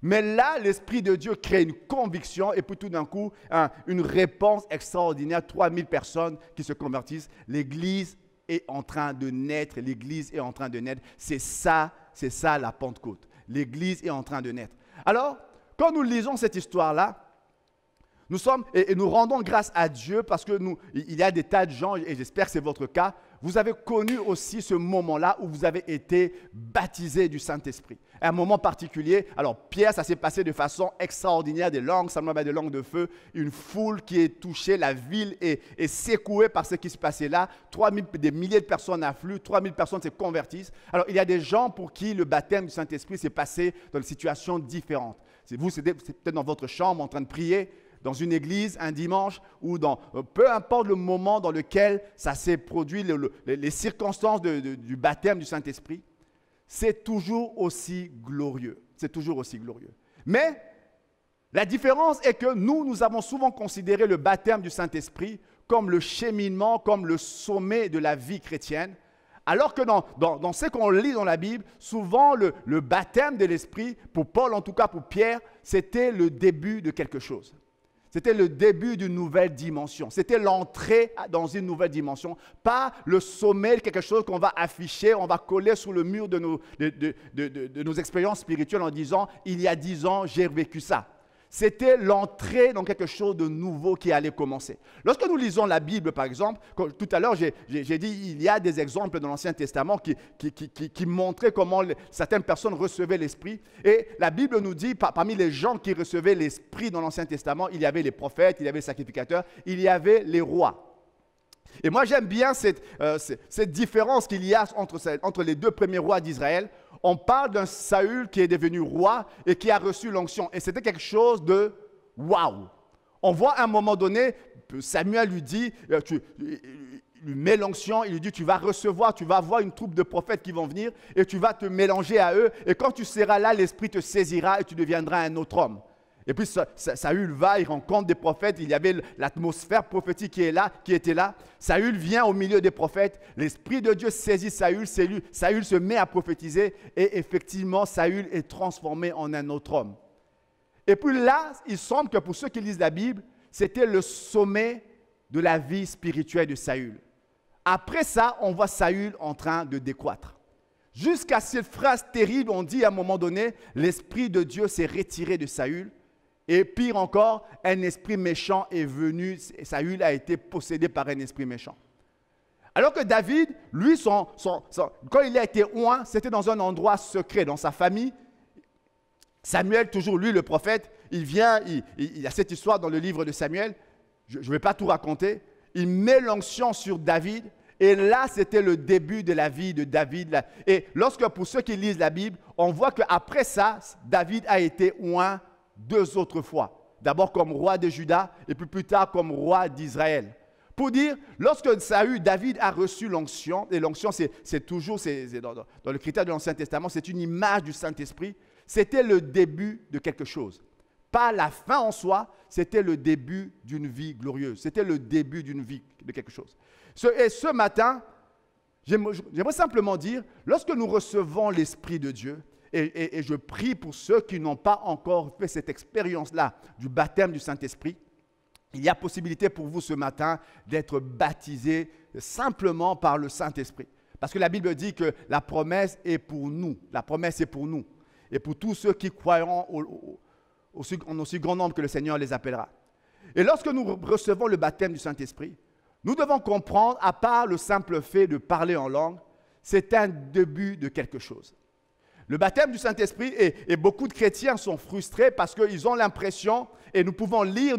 Mais là, l'Esprit de Dieu crée une conviction et puis tout d'un coup, une réponse extraordinaire. 3000 personnes qui se convertissent. L'Église est en train de naître. L'Église est en train de naître. C'est ça la Pentecôte. L'Église est en train de naître. Alors, quand nous lisons cette histoire-là, nous rendons grâce à Dieu parce que il y a des tas de gens, et j'espère que c'est votre cas, vous avez connu aussi ce moment-là où vous avez été baptisé du Saint-Esprit. À un moment particulier, alors Pierre, ça s'est passé de façon extraordinaire, des langues, seulement des langues de feu, une foule qui est touchée, la ville est secouée par ce qui se passait là, des milliers de personnes affluent, 3000 personnes se convertissent. Alors il y a des gens pour qui le baptême du Saint-Esprit s'est passé dans des situations différentes. C'est peut-être dans votre chambre en train de prier, dans une église, un dimanche, ou dans peu importe le moment dans lequel ça s'est produit, les circonstances du baptême du Saint-Esprit, c'est toujours aussi glorieux. C'est toujours aussi glorieux. Mais la différence est que nous avons souvent considéré le baptême du Saint-Esprit comme le cheminement, comme le sommet de la vie chrétienne, alors que dans ce qu'on lit dans la Bible, souvent le baptême de l'Esprit, pour Paul en tout cas, pour Pierre, c'était le début de quelque chose. C'était le début d'une nouvelle dimension. C'était l'entrée dans une nouvelle dimension, pas le sommet de quelque chose qu'on va afficher, on va coller sur le mur de nos expériences spirituelles en disant « il y a 10 ans, j'ai vécu ça ». C'était l'entrée dans quelque chose de nouveau qui allait commencer. Lorsque nous lisons la Bible, par exemple, tout à l'heure, j'ai dit il y a des exemples dans l'Ancien Testament qui montraient comment certaines personnes recevaient l'Esprit. Et la Bible nous dit, parmi les gens qui recevaient l'Esprit dans l'Ancien Testament, il y avait les prophètes, il y avait les sacrificateurs, il y avait les rois. Et moi, j'aime bien cette différence qu'il y a entre les deux premiers rois d'Israël. On parle d'un Saül qui est devenu roi et qui a reçu l'onction. Et c'était quelque chose de waouh. On voit à un moment donné, Samuel lui dit, il lui met l'onction, il lui dit, tu vas avoir une troupe de prophètes qui vont venir et tu vas te mélanger à eux. Et quand tu seras là, l'Esprit te saisira et tu deviendras un autre homme. Et puis Saül va, il rencontre des prophètes, il y avait l'atmosphère prophétique qui était là. Saül vient au milieu des prophètes, l'Esprit de Dieu saisit Saül, Saül se met à prophétiser et effectivement Saül est transformé en un autre homme. Et puis là, il semble que pour ceux qui lisent la Bible, c'était le sommet de la vie spirituelle de Saül. Après ça, on voit Saül en train de décroître. Jusqu'à cette phrase terrible, on dit à un moment donné, l'Esprit de Dieu s'est retiré de Saül. Et pire encore, un esprit méchant est venu, Saül a été possédé par un esprit méchant. Alors que David, lui, quand il a été oint, c'était dans un endroit secret, dans sa famille. Samuel, toujours lui, le prophète, il vient, il y a cette histoire dans le livre de Samuel, je ne vais pas tout raconter, il met l'onction sur David, et là, c'était le début de la vie de David. Et lorsque, pour ceux qui lisent la Bible, on voit qu'après ça, David a été oint 2 autres fois. D'abord comme roi de Juda et puis plus tard comme roi d'Israël. Pour dire, lorsque David a reçu l'onction, et l'onction c'est toujours, dans le critère de l'Ancien Testament, c'est une image du Saint-Esprit, c'était le début de quelque chose. Pas la fin en soi, c'était le début d'une vie glorieuse. C'était le début d'une vie de quelque chose. Et ce matin, j'aimerais simplement dire, lorsque nous recevons l'Esprit de Dieu, et je prie pour ceux qui n'ont pas encore fait cette expérience-là du baptême du Saint-Esprit, il y a possibilité pour vous ce matin d'être baptisés simplement par le Saint-Esprit. Parce que la Bible dit que la promesse est pour nous. La promesse est pour nous. Et pour tous ceux qui croiront en aussi grand nombre que le Seigneur les appellera. Et lorsque nous recevons le baptême du Saint-Esprit, nous devons comprendre, à part le simple fait de parler en langue, c'est un début de quelque chose. Le baptême du Saint-Esprit, et beaucoup de chrétiens sont frustrés parce qu'ils ont l'impression, et nous pouvons lire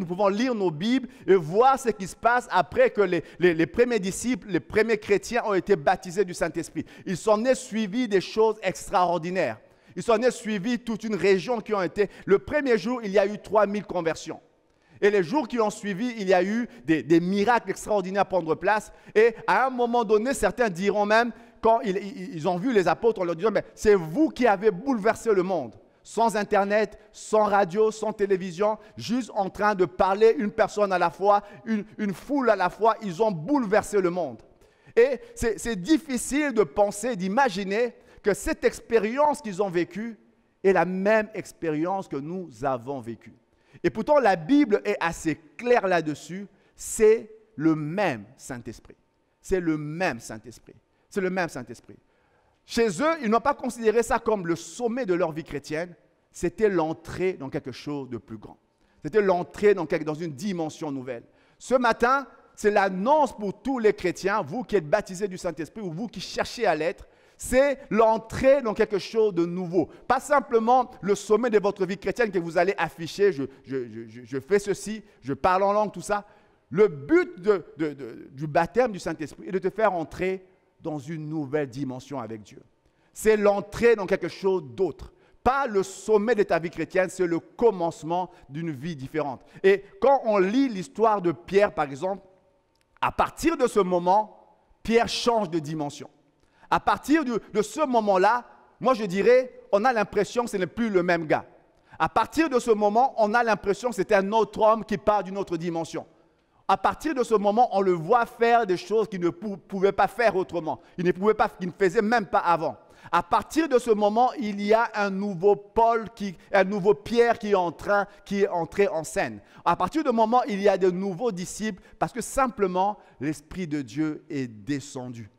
nos Bibles et voir ce qui se passe après que les premiers disciples, les premiers chrétiens ont été baptisés du Saint-Esprit. Ils sont nés suivis des choses extraordinaires. Ils sont nés suivis toute une région qui ont été... Le premier jour, il y a eu 3000 conversions. Et les jours qui ont suivi, il y a eu des miracles extraordinaires prendre place. Et à un moment donné, certains diront même... Quand ils ont vu les apôtres, on leur disait, mais c'est vous qui avez bouleversé le monde. Sans Internet, sans radio, sans télévision, juste en train de parler une personne à la fois, une foule à la fois, ils ont bouleversé le monde. Et c'est difficile de penser, d'imaginer que cette expérience qu'ils ont vécue est la même expérience que nous avons vécue. Et pourtant, la Bible est assez claire là-dessus, c'est le même Saint-Esprit. C'est le même Saint-Esprit. C'est le même Saint-Esprit. Chez eux, ils n'ont pas considéré ça comme le sommet de leur vie chrétienne. C'était l'entrée dans quelque chose de plus grand. C'était l'entrée dans une dimension nouvelle. Ce matin, c'est l'annonce pour tous les chrétiens, vous qui êtes baptisés du Saint-Esprit ou vous qui cherchez à l'être, c'est l'entrée dans quelque chose de nouveau. Pas simplement le sommet de votre vie chrétienne que vous allez afficher, je fais ceci, je parle en langue, tout ça. Le but du baptême du Saint-Esprit est de te faire entrer dans une nouvelle dimension avec Dieu. C'est l'entrée dans quelque chose d'autre. Pas le sommet de ta vie chrétienne, c'est le commencement d'une vie différente. Et quand on lit l'histoire de Pierre, par exemple, à partir de ce moment, Pierre change de dimension. À partir de ce moment-là, moi je dirais, on a l'impression que ce n'est plus le même gars. À partir de ce moment, on a l'impression que c'était un autre homme qui part d'une autre dimension. À partir de ce moment, on le voit faire des choses qu'il ne pouvait pas faire autrement. Il ne faisait même pas avant. À partir de ce moment, il y a un nouveau un nouveau Pierre qui est entré en scène. À partir de ce moment, il y a de nouveaux disciples parce que simplement, l'Esprit de Dieu est descendu.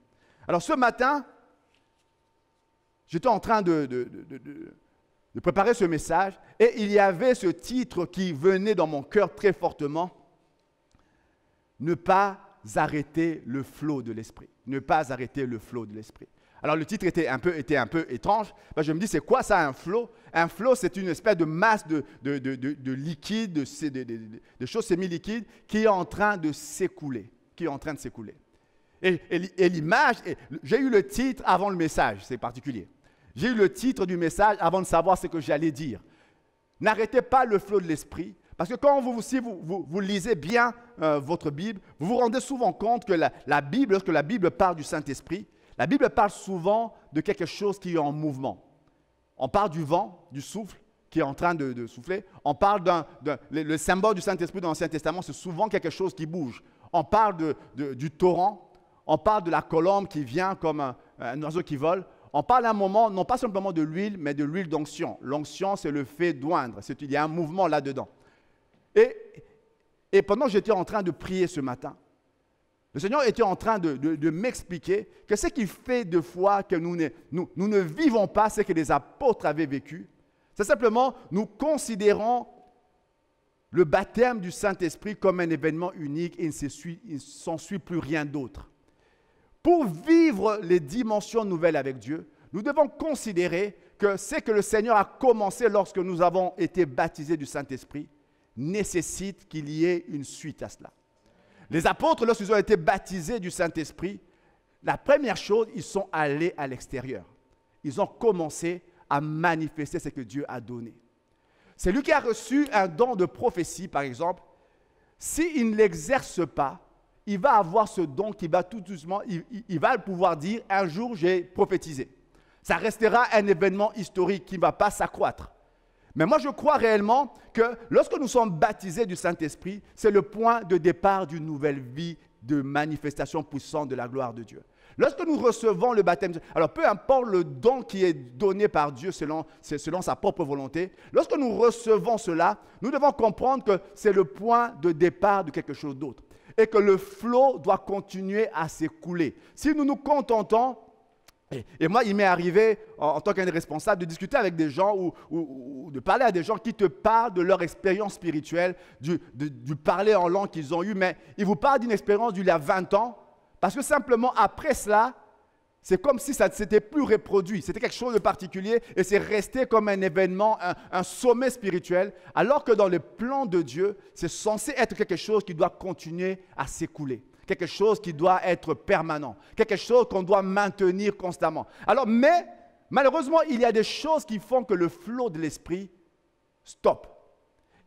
Alors ce matin, j'étais en train de préparer ce message et il y avait ce titre qui venait dans mon cœur très fortement. Ne pas arrêter le flot de l'Esprit. Ne pas arrêter le flot de l'Esprit. Alors le titre était un peu étrange. Ben, je me dis, c'est quoi ça un flot? Un flot, c'est une espèce de masse de liquide, de choses semi-liquides qui est en train de s'écouler. Et l'image, j'ai eu le titre avant le message, c'est particulier. J'ai eu le titre du message avant de savoir ce que j'allais dire. N'arrêtez pas le flot de l'Esprit. Parce que quand vous lisez bien votre Bible, vous vous rendez souvent compte que la Bible, lorsque la Bible parle du Saint-Esprit, la Bible parle souvent de quelque chose qui est en mouvement. On parle du vent, du souffle qui est en train de souffler. On parle le symbole du Saint-Esprit dans l'Ancien Testament, c'est souvent quelque chose qui bouge. On parle du torrent, on parle de la colombe qui vient comme un oiseau qui vole. On parle à un moment, non pas simplement de l'huile, mais de l'huile d'onction. L'onction, c'est le fait d'oindre. Il y a un mouvement là-dedans. Et pendant que j'étais en train de prier ce matin, le Seigneur était en train de m'expliquer que ce qui fait de fois que nous ne vivons pas ce que les apôtres avaient vécu, c'est simplement nous considérons le baptême du Saint-Esprit comme un événement unique et il ne s'ensuit plus rien d'autre. Pour vivre les dimensions nouvelles avec Dieu, nous devons considérer que ce que le Seigneur a commencé lorsque nous avons été baptisés du Saint-Esprit nécessite qu'il y ait une suite à cela. Les apôtres, lorsqu'ils ont été baptisés du Saint-Esprit, la première chose, ils sont allés à l'extérieur. Ils ont commencé à manifester ce que Dieu a donné. Celui qui a reçu un don de prophétie, par exemple, s'il ne l'exerce pas, il va avoir ce don qui va tout doucement, il va pouvoir dire « un jour j'ai prophétisé ». Ça restera un événement historique qui ne va pas s'accroître. Mais moi, je crois réellement que lorsque nous sommes baptisés du Saint-Esprit, c'est le point de départ d'une nouvelle vie de manifestation puissante de la gloire de Dieu. Lorsque nous recevons le baptême, alors peu importe le don qui est donné par Dieu selon sa propre volonté, lorsque nous recevons cela, nous devons comprendre que c'est le point de départ de quelque chose d'autre et que le flot doit continuer à s'écouler. Si nous nous contentons, et moi, il m'est arrivé, en tant qu'un responsable, de discuter avec des gens ou de parler à des gens qui te parlent de leur expérience spirituelle, du parler en langue qu'ils ont eu, mais ils vous parlent d'une expérience d'il y a 20 ans, parce que simplement, après cela, c'est comme si ça ne s'était plus reproduit. C'était quelque chose de particulier et c'est resté comme un événement, un sommet spirituel, alors que dans le plan de Dieu, c'est censé être quelque chose qui doit continuer à s'écouler. Quelque chose qui doit être permanent, quelque chose qu'on doit maintenir constamment. Alors, mais malheureusement, il y a des choses qui font que le flot de l'Esprit stoppe.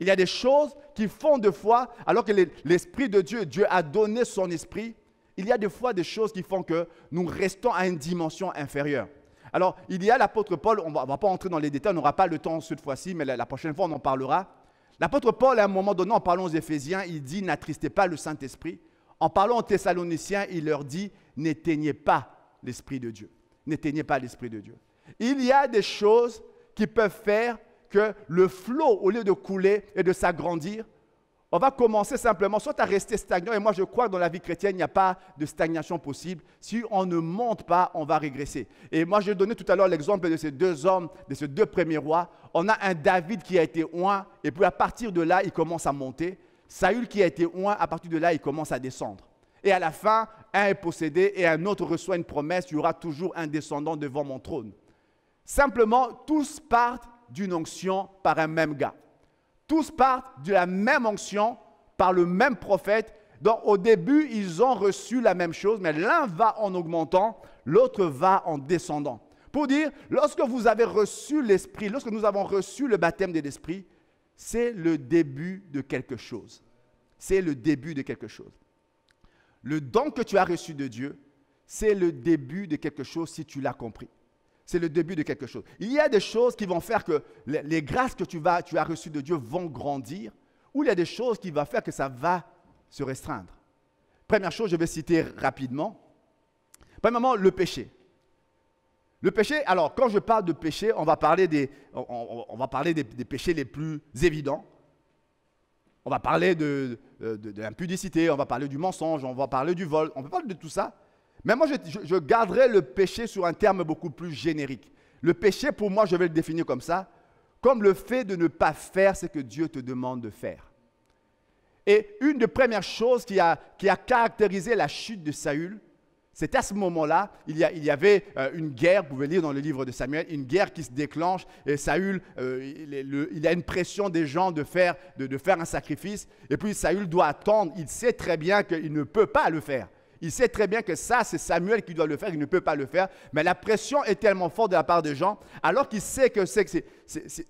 Il y a des choses qui font des fois, alors que l'Esprit de Dieu, Dieu a donné son Esprit, il y a des fois des choses qui font que nous restons à une dimension inférieure. Alors, il y a l'apôtre Paul, on ne va pas entrer dans les détails, on n'aura pas le temps cette fois-ci, mais la prochaine fois, on en parlera. L'apôtre Paul, à un moment donné, en parlant aux Éphésiens, il dit « N'attristez pas le Saint-Esprit ». En parlant aux Thessaloniciens, il leur dit « N'éteignez pas l'Esprit de Dieu. » N'éteignez pas l'Esprit de Dieu. Il y a des choses qui peuvent faire que le flot, au lieu de couler et de s'agrandir, on va commencer simplement soit à rester stagnant. Et moi, je crois que dans la vie chrétienne, il n'y a pas de stagnation possible. Si on ne monte pas, on va régresser. Et moi, je donnais tout à l'heure l'exemple de ces deux hommes, de ces deux premiers rois. On a un David qui a été oint, et puis à partir de là, il commence à monter. Saül qui a été oint, à partir de là, il commence à descendre. Et à la fin, un est possédé et un autre reçoit une promesse, il y aura toujours un descendant devant mon trône. Simplement, tous partent d'une onction par un même gars. Tous partent de la même onction par le même prophète. Donc au début, ils ont reçu la même chose, mais l'un va en augmentant, l'autre va en descendant. Pour dire, lorsque vous avez reçu l'Esprit, lorsque nous avons reçu le baptême de l'Esprit, c'est le début de quelque chose. C'est le début de quelque chose. Le don que tu as reçu de Dieu, c'est le début de quelque chose si tu l'as compris. C'est le début de quelque chose. Il y a des choses qui vont faire que les grâces que tu as reçues de Dieu vont grandir, ou il y a des choses qui vont faire que ça va se restreindre. Première chose, je vais citer rapidement. Premièrement, le péché. Le péché, alors quand je parle de péché, on va parler des péchés les plus évidents. On va parler de l'impudicité, on va parler du mensonge, on va parler du vol, on peut parler de tout ça. Mais moi, je garderai le péché sur un terme beaucoup plus générique. Le péché, pour moi, je vais le définir comme ça, comme le fait de ne pas faire ce que Dieu te demande de faire. Et une des premières choses qui a caractérisé la chute de Saül, c'est à ce moment-là, il y avait une guerre, vous pouvez lire dans le livre de Samuel, une guerre qui se déclenche, et Saül, il a une pression des gens de faire un sacrifice, et puis Saül doit attendre, il sait très bien qu'il ne peut pas le faire. Il sait très bien que ça, c'est Samuel qui doit le faire, il ne peut pas le faire, mais la pression est tellement forte de la part des gens, alors qu'il sait que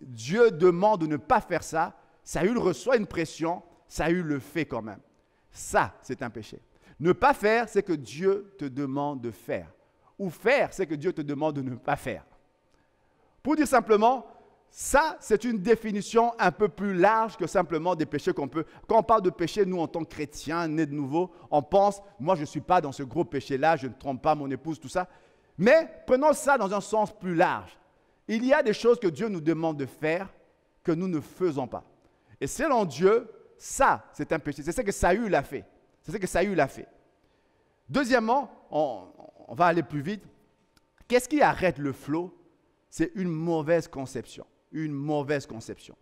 Dieu demande de ne pas faire ça, Saül reçoit une pression, Saül le fait quand même. Ça, c'est un péché. Ne pas faire, c'est que Dieu te demande de faire. Ou faire, c'est que Dieu te demande de ne pas faire. Pour dire simplement, ça, c'est une définition un peu plus large que simplement des péchés qu'on peut... Quand on parle de péché, nous, en tant que chrétiens, nés de nouveau, on pense, moi, je ne suis pas dans ce gros péché-là, je ne trompe pas mon épouse, tout ça. Mais prenons ça dans un sens plus large. Il y a des choses que Dieu nous demande de faire que nous ne faisons pas. Et selon Dieu, ça, c'est un péché. C'est ce que Saül a fait. C'est ce que Saül a fait. Deuxièmement, on va aller plus vite. Qu'est-ce qui arrête le flot? C'est une mauvaise conception. Une mauvaise conception.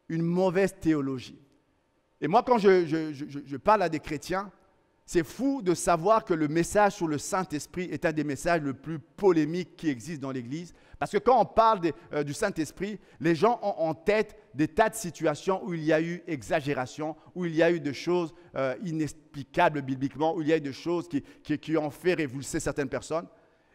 Une mauvaise théologie. Et moi, quand je parle à des chrétiens, c'est fou de savoir que le message sur le Saint-Esprit est un des messages les plus polémiques qui existent dans l'Église. Parce que quand on parle du Saint-Esprit, les gens ont en tête des tas de situations où il y a eu exagération, où il y a eu des choses inexplicables bibliquement, où il y a eu des choses qui ont fait révulser certaines personnes.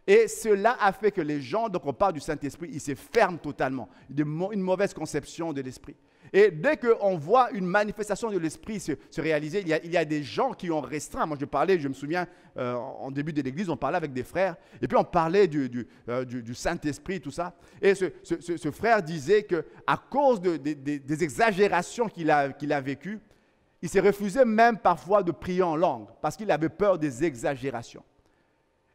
Et cela a fait que les gens, donc on parle du Saint-Esprit, ils se ferment totalement. Il y a une mauvaise conception de l'Esprit. Et dès qu'on voit une manifestation de l'Esprit se réaliser, il y a des gens qui ont restreint. Moi, je me souviens, en début de l'Église, on parlait avec des frères, et puis on parlait du Saint-Esprit, tout ça. Et ce frère disait qu'à cause des exagérations qu'il a vécues, il s'est refusé même parfois de prier en langue, parce qu'il avait peur des exagérations.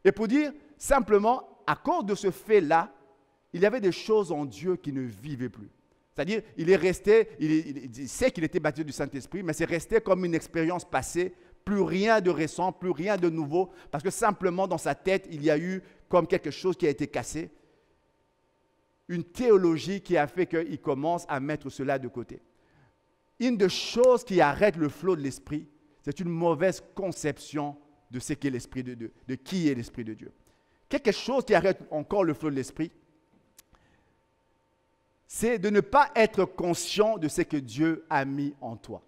Et pour dire simplement, à cause de ce fait-là, il y avait des choses en Dieu qui ne vivaient plus. C'est-à-dire, il est resté, il sait qu'il était baptisé du Saint-Esprit, mais c'est resté comme une expérience passée, plus rien de récent, plus rien de nouveau, parce que simplement dans sa tête, il y a eu comme quelque chose qui a été cassé. Une théologie qui a fait qu'il commence à mettre cela de côté. Une des choses qui arrête le flot de l'Esprit, c'est une mauvaise conception de ce qu'est l'Esprit de Dieu, de qui est l'Esprit de Dieu. Quelque chose qui arrête encore le flot de l'Esprit, c'est de ne pas être conscient de ce que Dieu a mis en toi.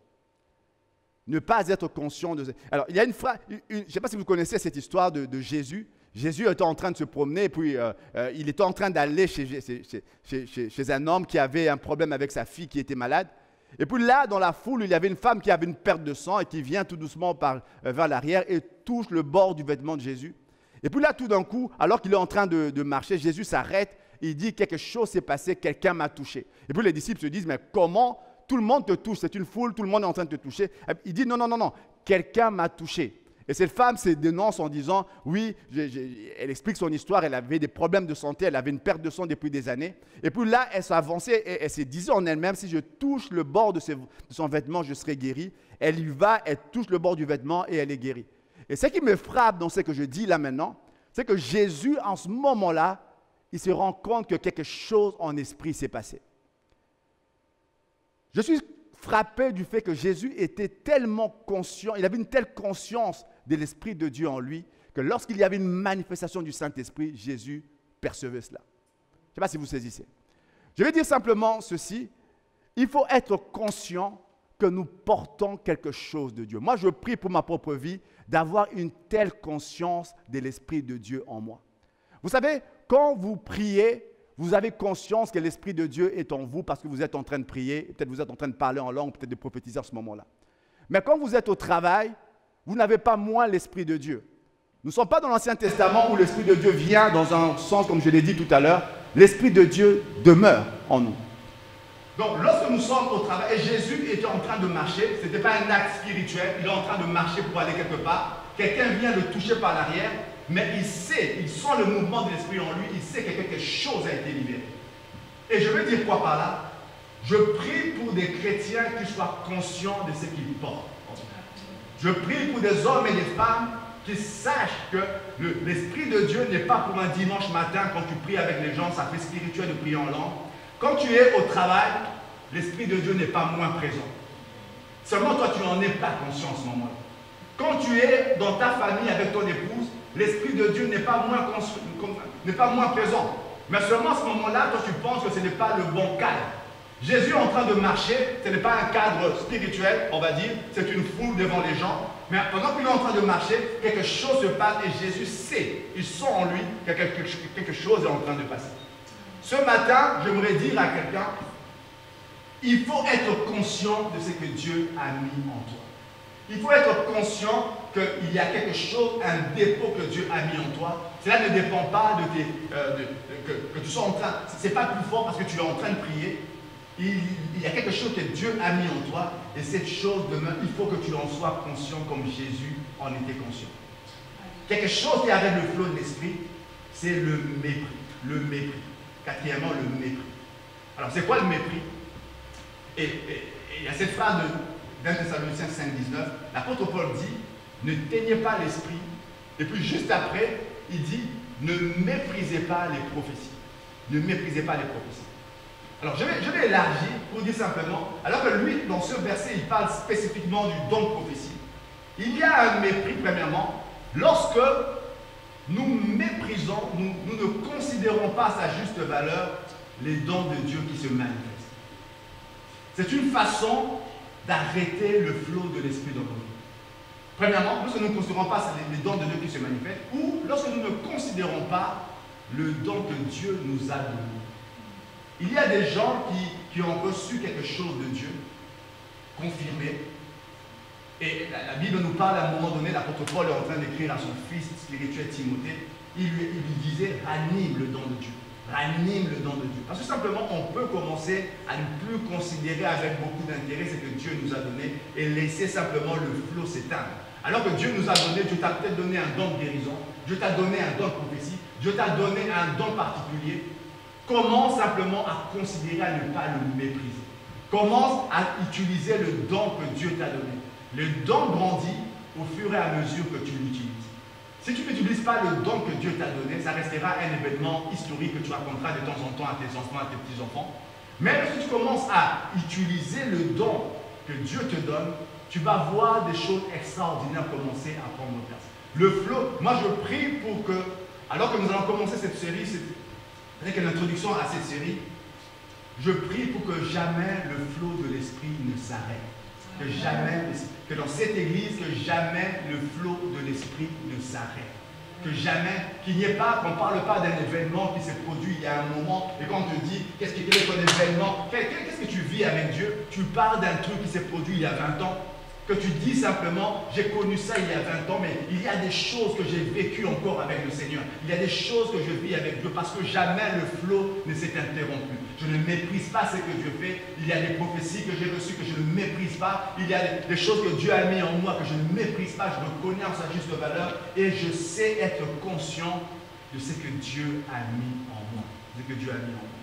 Ne pas être conscient de... Alors, il y a une phrase, je ne sais pas si vous connaissez cette histoire de Jésus. Jésus était en train de se promener, et puis il était en train d'aller chez un homme qui avait un problème avec sa fille qui était malade. Et puis là, dans la foule, il y avait une femme qui avait une perte de sang et qui vient tout doucement vers l'arrière et touche le bord du vêtement de Jésus. Et puis là, tout d'un coup, alors qu'il est en train de marcher, Jésus s'arrête. Il dit, quelque chose s'est passé, quelqu'un m'a touché. Et puis les disciples se disent, mais comment? Tout le monde te touche, c'est une foule, tout le monde est en train de te toucher. Il dit, non, quelqu'un m'a touché. Et cette femme se dénonce en disant, oui, elle explique son histoire, elle avait des problèmes de santé, elle avait une perte de sang depuis des années. Et puis là, elle s'est avancée et elle se disait en elle-même, si je touche le bord de son vêtement, je serai guérie. Elle y va, elle touche le bord du vêtement et elle est guérie. Et ce qui me frappe dans ce que je dis là maintenant, c'est que Jésus, en ce moment-là, il se rend compte que quelque chose en esprit s'est passé. Je suis frappé du fait que Jésus était tellement conscient, il avait une telle conscience de l'Esprit de Dieu en lui, que lorsqu'il y avait une manifestation du Saint-Esprit, Jésus percevait cela. Je ne sais pas si vous saisissez. Je vais dire simplement ceci, il faut être conscient que nous portons quelque chose de Dieu. Moi, je prie pour ma propre vie d'avoir une telle conscience de l'Esprit de Dieu en moi. Vous savez, quand vous priez, vous avez conscience que l'Esprit de Dieu est en vous parce que vous êtes en train de prier, peut-être vous êtes en train de parler en langue, peut-être de prophétiser à ce moment-là. Mais quand vous êtes au travail, vous n'avez pas moins l'Esprit de Dieu. Nous ne sommes pas dans l'Ancien Testament où l'Esprit de Dieu vient dans un sens, comme je l'ai dit tout à l'heure, l'Esprit de Dieu demeure en nous. Donc, lorsque nous sommes au travail, et Jésus était en train de marcher, ce n'était pas un acte spirituel, il est en train de marcher pour aller quelque part, quelqu'un vient le toucher par l'arrière, mais il sait, il sent le mouvement de l'Esprit en lui, il sait que quelque chose a été libéré. Et je veux dire quoi par là? Je prie pour des chrétiens qui soient conscients de ce qu'ils portent. Je prie pour des hommes et des femmes qui sachent que l'Esprit de Dieu n'est pas pour un dimanche matin quand tu pries avec les gens, ça fait spirituel de prier en langue. Quand tu es au travail, l'Esprit de Dieu n'est pas moins présent. Seulement toi, tu n'en es pas conscient en ce moment-là. Quand tu es dans ta famille avec ton épouse, l'Esprit de Dieu n'est pas moins présent. Mais seulement à ce moment-là, toi, tu penses que ce n'est pas le bon cadre. Jésus est en train de marcher, ce n'est pas un cadre spirituel, on va dire, c'est une foule devant les gens. Mais pendant qu'il est en train de marcher, quelque chose se passe et Jésus sait, il sent en lui que quelque chose est en train de passer. Ce matin, j'aimerais dire à quelqu'un, il faut être conscient de ce que Dieu a mis en toi. Il faut être conscient qu'il y a quelque chose, un dépôt que Dieu a mis en toi. Cela ne dépend pas que tu sois en train, ce n'est pas plus fort parce que tu es en train de prier. Il y a quelque chose que Dieu a mis en toi et cette chose demeure, il faut que tu en sois conscient comme Jésus en était conscient. Quelque chose qui est avec le flot de l'esprit, c'est le mépris. Le mépris. Quatrièmement, le mépris. Alors, c'est quoi le mépris? Et il y a cette phrase de 1 Thessaloniciens 5,19, l'apôtre Paul dit, ne teignez pas l'esprit. Et puis juste après, il dit, ne méprisez pas les prophéties. Ne méprisez pas les prophéties. Alors, je vais élargir pour dire simplement, alors que lui, dans ce verset, il parle spécifiquement du don de prophétie. Il y a un mépris, premièrement, lorsque nous méprisons, nous ne considérons pas à sa juste valeur les dons de Dieu qui se manifestent. C'est une façon d'arrêter le flot de l'esprit dans nos vies. Premièrement, lorsque nous ne considérons pas les dons de Dieu qui se manifestent, ou lorsque nous ne considérons pas le don que Dieu nous a donné. Il y a des gens qui ont reçu quelque chose de Dieu, confirmé. Et la Bible nous parle à un moment donné, l'apôtre Paul est en train d'écrire à son fils spirituel Timothée, il lui disait, ranime le don de Dieu. Ranime le don de Dieu. Parce que simplement, on peut commencer à ne plus considérer avec beaucoup d'intérêt ce que Dieu nous a donné et laisser simplement le flot s'éteindre. Alors que Dieu nous a donné, Dieu t'a peut-être donné un don de guérison, Dieu t'a donné un don de prophétie, Dieu t'a donné un don particulier. Commence simplement à considérer à ne pas le mépriser. Commence à utiliser le don que Dieu t'a donné. Le don grandit au fur et à mesure que tu l'utilises. Si tu n'utilises pas le don que Dieu t'a donné, ça restera un événement historique que tu raconteras de temps en temps à tes enfants, à tes petits-enfants. Mais si tu commences à utiliser le don que Dieu te donne, tu vas voir des choses extraordinaires commencer à prendre place. Le flot, moi je prie pour que, alors que nous allons commencer cette série, avec une introduction à cette série, je prie pour que jamais le flot de l'esprit ne s'arrête. Que jamais, que dans cette église, que jamais le flot de l'esprit ne s'arrête. Que jamais, qu'il n'y ait pas, qu'on ne parle pas d'un événement qui s'est produit il y a un moment, et quand on te dit, qu'est-ce que quel est ton événement, qu'est-ce que tu vis avec Dieu, tu parles d'un truc qui s'est produit il y a 20 ans, que tu dis simplement, j'ai connu ça il y a 20 ans, mais il y a des choses que j'ai vécues encore avec le Seigneur. Il y a des choses que je vis avec Dieu parce que jamais le flot ne s'est interrompu. Je ne méprise pas ce que Dieu fait. Il y a des prophéties que j'ai reçues que je ne méprise pas. Il y a des choses que Dieu a mis en moi que je ne méprise pas. Je me connais en sa juste valeur et je sais être conscient de ce que Dieu a mis en moi. Ce que Dieu a mis en moi.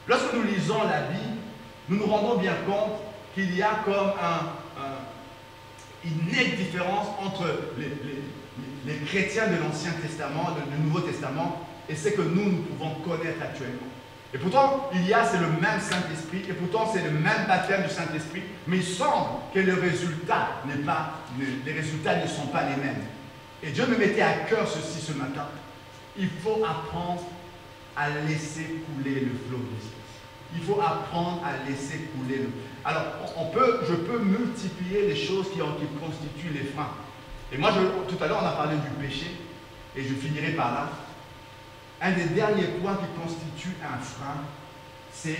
Lorsque nous lisons la Bible, nous nous rendons bien compte qu'il y a comme une nette différence entre les chrétiens de l'Ancien Testament, du Nouveau Testament, et ce que nous pouvons connaître actuellement. Et pourtant, c'est le même Saint-Esprit, et pourtant c'est le même baptême du Saint-Esprit, mais il semble que les résultats ne sont pas les mêmes. Et Dieu me mettait à cœur ceci ce matin. Il faut apprendre à laisser couler le flot de l'Esprit. Il faut apprendre à laisser couler le... Alors, je peux multiplier les choses qui constituent les freins. Et moi, tout à l'heure, on a parlé du péché, et je finirai par là. Un des derniers points qui constitue un frein, c'est,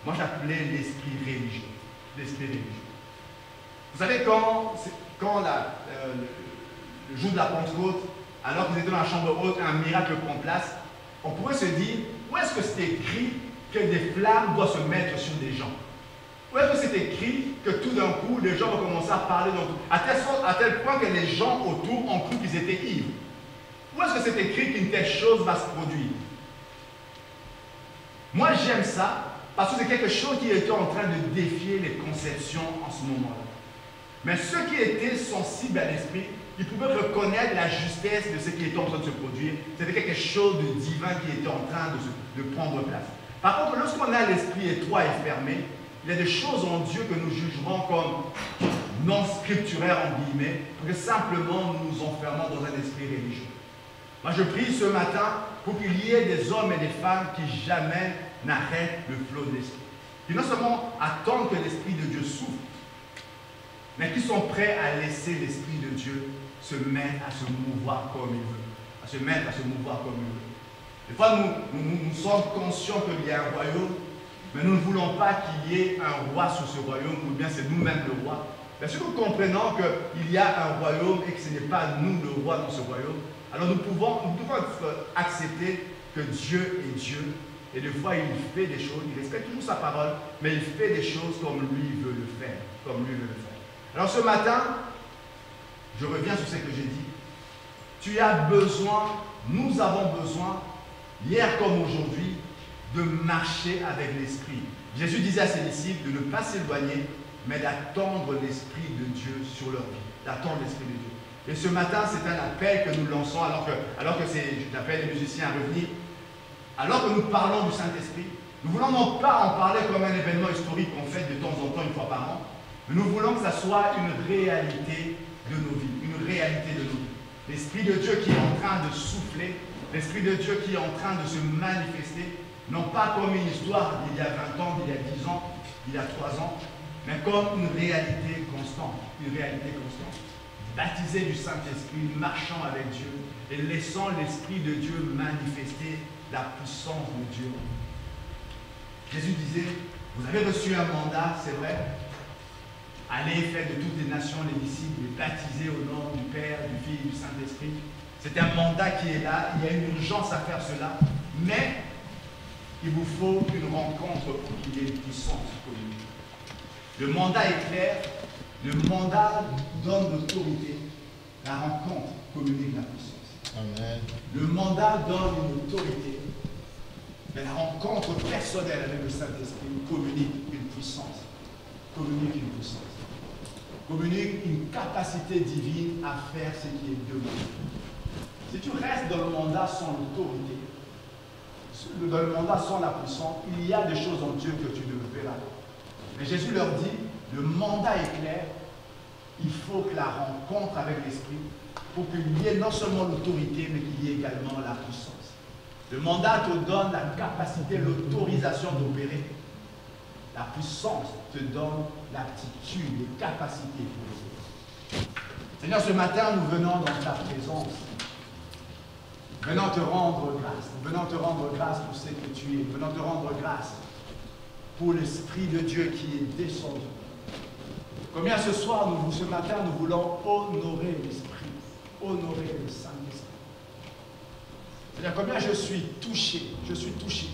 moi j'appelais l'esprit religieux. L'esprit religieux. Vous savez, quand le jour de la Pentecôte, alors qu'ils étaient dans la chambre haute, un miracle prend place, on pourrait se dire, où est-ce que c'est écrit que des flammes doivent se mettre sur des gens? Où est-ce que c'est écrit que tout d'un coup, les gens vont commencer à parler à tel point que les gens autour ont cru qu'ils étaient ivres? Où est-ce que c'est écrit qu'une telle chose va se produire? Moi, j'aime ça parce que c'est quelque chose qui était en train de défier les conceptions en ce moment-là. Mais ceux qui étaient sensibles à l'esprit, ils pouvaient reconnaître la justesse de ce qui était en train de se produire. C'était quelque chose de divin qui était en train de prendre place. Par contre, lorsqu'on a l'esprit étroit et fermé, il y a des choses en Dieu que nous jugerons comme non scripturaires, en guillemets, parce que simplement nous nous enfermons dans un esprit religieux. Moi, je prie ce matin pour qu'il y ait des hommes et des femmes qui jamais n'arrêtent le flot de l'esprit. Qui non seulement attendent que l'esprit de Dieu souffle, mais qui sont prêts à laisser l'esprit de Dieu se mettre à se mouvoir comme il veut. À se mouvoir comme il veut. Des fois, nous sommes conscients qu'il y a un royaume, mais nous ne voulons pas qu'il y ait un roi sur ce royaume, ou bien c'est nous-mêmes le roi. Bien sûr, nous comprenons qu'il y a un royaume et que ce n'est pas nous le roi dans ce royaume. Alors nous devons accepter que Dieu est Dieu. Et des fois, il fait des choses, il respecte toujours sa parole, mais il fait des choses comme lui veut le faire. Alors ce matin, je reviens sur ce que j'ai dit. Tu as besoin, nous avons besoin, hier comme aujourd'hui, de marcher avec l'Esprit. Jésus disait à ses disciples de ne pas s'éloigner, mais d'attendre l'Esprit de Dieu sur leur vie. D'attendre l'Esprit de Dieu. Et ce matin, c'est un appel que nous lançons, alors que j'appelle les musiciens à revenir, alors que nous parlons du Saint-Esprit. Nous voulons non pas en parler comme un événement historique qu'on fait de temps en temps, une fois par an, mais nous voulons que ça soit une réalité de nos vies, une réalité de nos vies. L'Esprit de Dieu qui est en train de souffler, l'Esprit de Dieu qui est en train de se manifester, non pas comme une histoire d'il y a 20 ans, d'il y a 10 ans, d'il y a 3 ans, mais comme une réalité constante, baptisés du Saint-Esprit, marchant avec Dieu et laissant l'Esprit de Dieu manifester la puissance de Dieu. Jésus disait, vous avez reçu un mandat, c'est vrai, allez faire de toutes les nations les disciples, les baptiser au nom du Père, du Fils et du Saint-Esprit. C'est un mandat qui est là, il y a une urgence à faire cela, mais il vous faut une rencontre pour qu'il y ait une puissance commune. Le mandat est clair, le mandat donne l'autorité, la rencontre communique la puissance. Amen. Le mandat donne une autorité, mais la rencontre personnelle avec le Saint-Esprit communique une puissance. Communique une capacité divine à faire ce qui est demandé. Si tu restes dans le mandat sans l'autorité, dans le mandat sans la puissance, il y a des choses en Dieu que tu ne verras pas. Mais Jésus leur dit, le mandat est clair, il faut que la rencontre avec l'Esprit, pour qu'il y ait non seulement l'autorité, mais qu'il y ait également la puissance. Le mandat te donne la capacité, l'autorisation d'opérer. La puissance te donne l'aptitude, les capacités pour opérer. Seigneur, ce matin, nous venons dans ta présence. Venons te rendre grâce. Venons te rendre grâce pour ce que tu es. Venons te rendre grâce pour l'Esprit de Dieu qui est descendu. Combien ce soir, ce matin, nous voulons honorer l'Esprit, honorer le Saint-Esprit. C'est-à-dire combien je suis touché.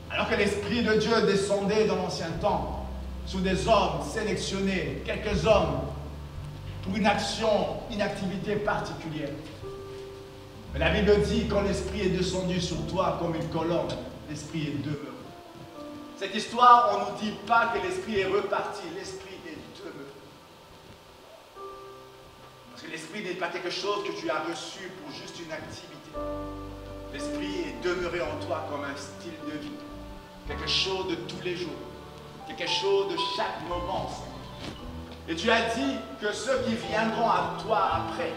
Alors que l'Esprit de Dieu descendait dans l'ancien temps sur des hommes sélectionnés, quelques hommes, pour une activité particulière. Mais la Bible dit, quand l'Esprit est descendu sur toi comme une colonne, l'Esprit est demeuré. Cette histoire, on ne nous dit pas que l'Esprit est reparti, l'Esprit est demeuré. Parce que l'Esprit n'est pas quelque chose que tu as reçu pour juste une activité. L'Esprit est demeuré en toi comme un style de vie. quelque chose de tous les jours, quelque chose de chaque moment. Et tu as dit que ceux qui viendront à toi après,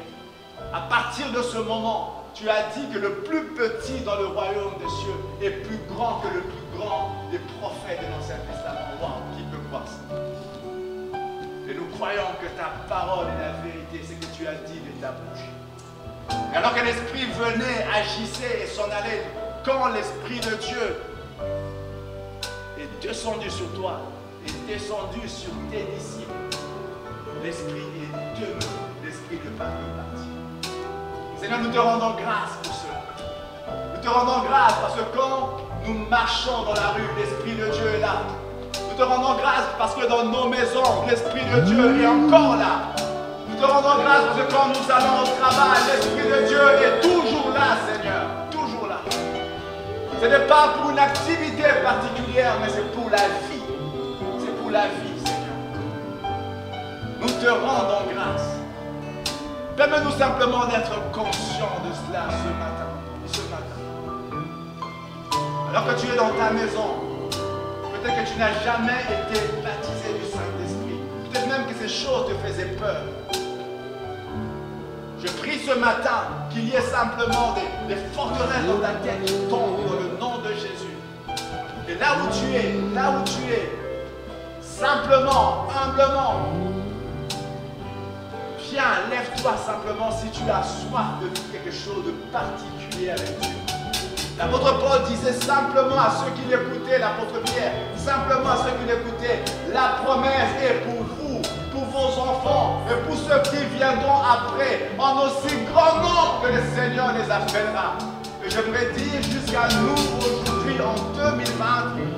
à partir de ce moment, tu as dit que le plus petit dans le royaume des cieux est plus grand que le plus grand des prophètes de l'Ancien Testament. Wow, qui peut croire ça? Et nous croyons que ta parole est la vérité, c'est que tu as dit de ta bouche. Et alors que l'Esprit venait, agissait et s'en allait, quand l'Esprit de Dieu est descendu sur toi, est descendu sur tes disciples, l'Esprit est demeuré, l'Esprit ne part pas parti. Seigneur, nous te rendons grâce pour cela. Nous te rendons grâce parce que quand nous marchons dans la rue, l'Esprit de Dieu est là. Nous te rendons grâce parce que dans nos maisons, l'Esprit de Dieu est encore là. Nous te rendons grâce parce que quand nous allons au travail, l'Esprit de Dieu est toujours là, Seigneur. Toujours là. Ce n'est pas pour une activité particulière, mais c'est pour la vie. C'est pour la vie, Seigneur. Nous te rendons grâce. Permets-nous simplement d'être conscients de cela ce matin. Alors que tu es dans ta maison, peut-être que tu n'as jamais été baptisé du Saint-Esprit. Peut-être même que ces choses te faisaient peur. Je prie ce matin qu'il y ait simplement des forteresses dans ta tête qui tombent dans le nom de Jésus. Et là où tu es, simplement, humblement, viens, lève-toi simplement si tu as soif de quelque chose de particulier avec Dieu. L'apôtre Paul disait simplement à ceux qui l'écoutaient, l'apôtre Pierre, simplement à ceux qui l'écoutaient, la promesse est pour vous, pour vos enfants et pour ceux qui viendront après, en aussi grand nombre que le Seigneur les appellera. Et j'aimerais dire jusqu'à nous aujourd'hui en 2020,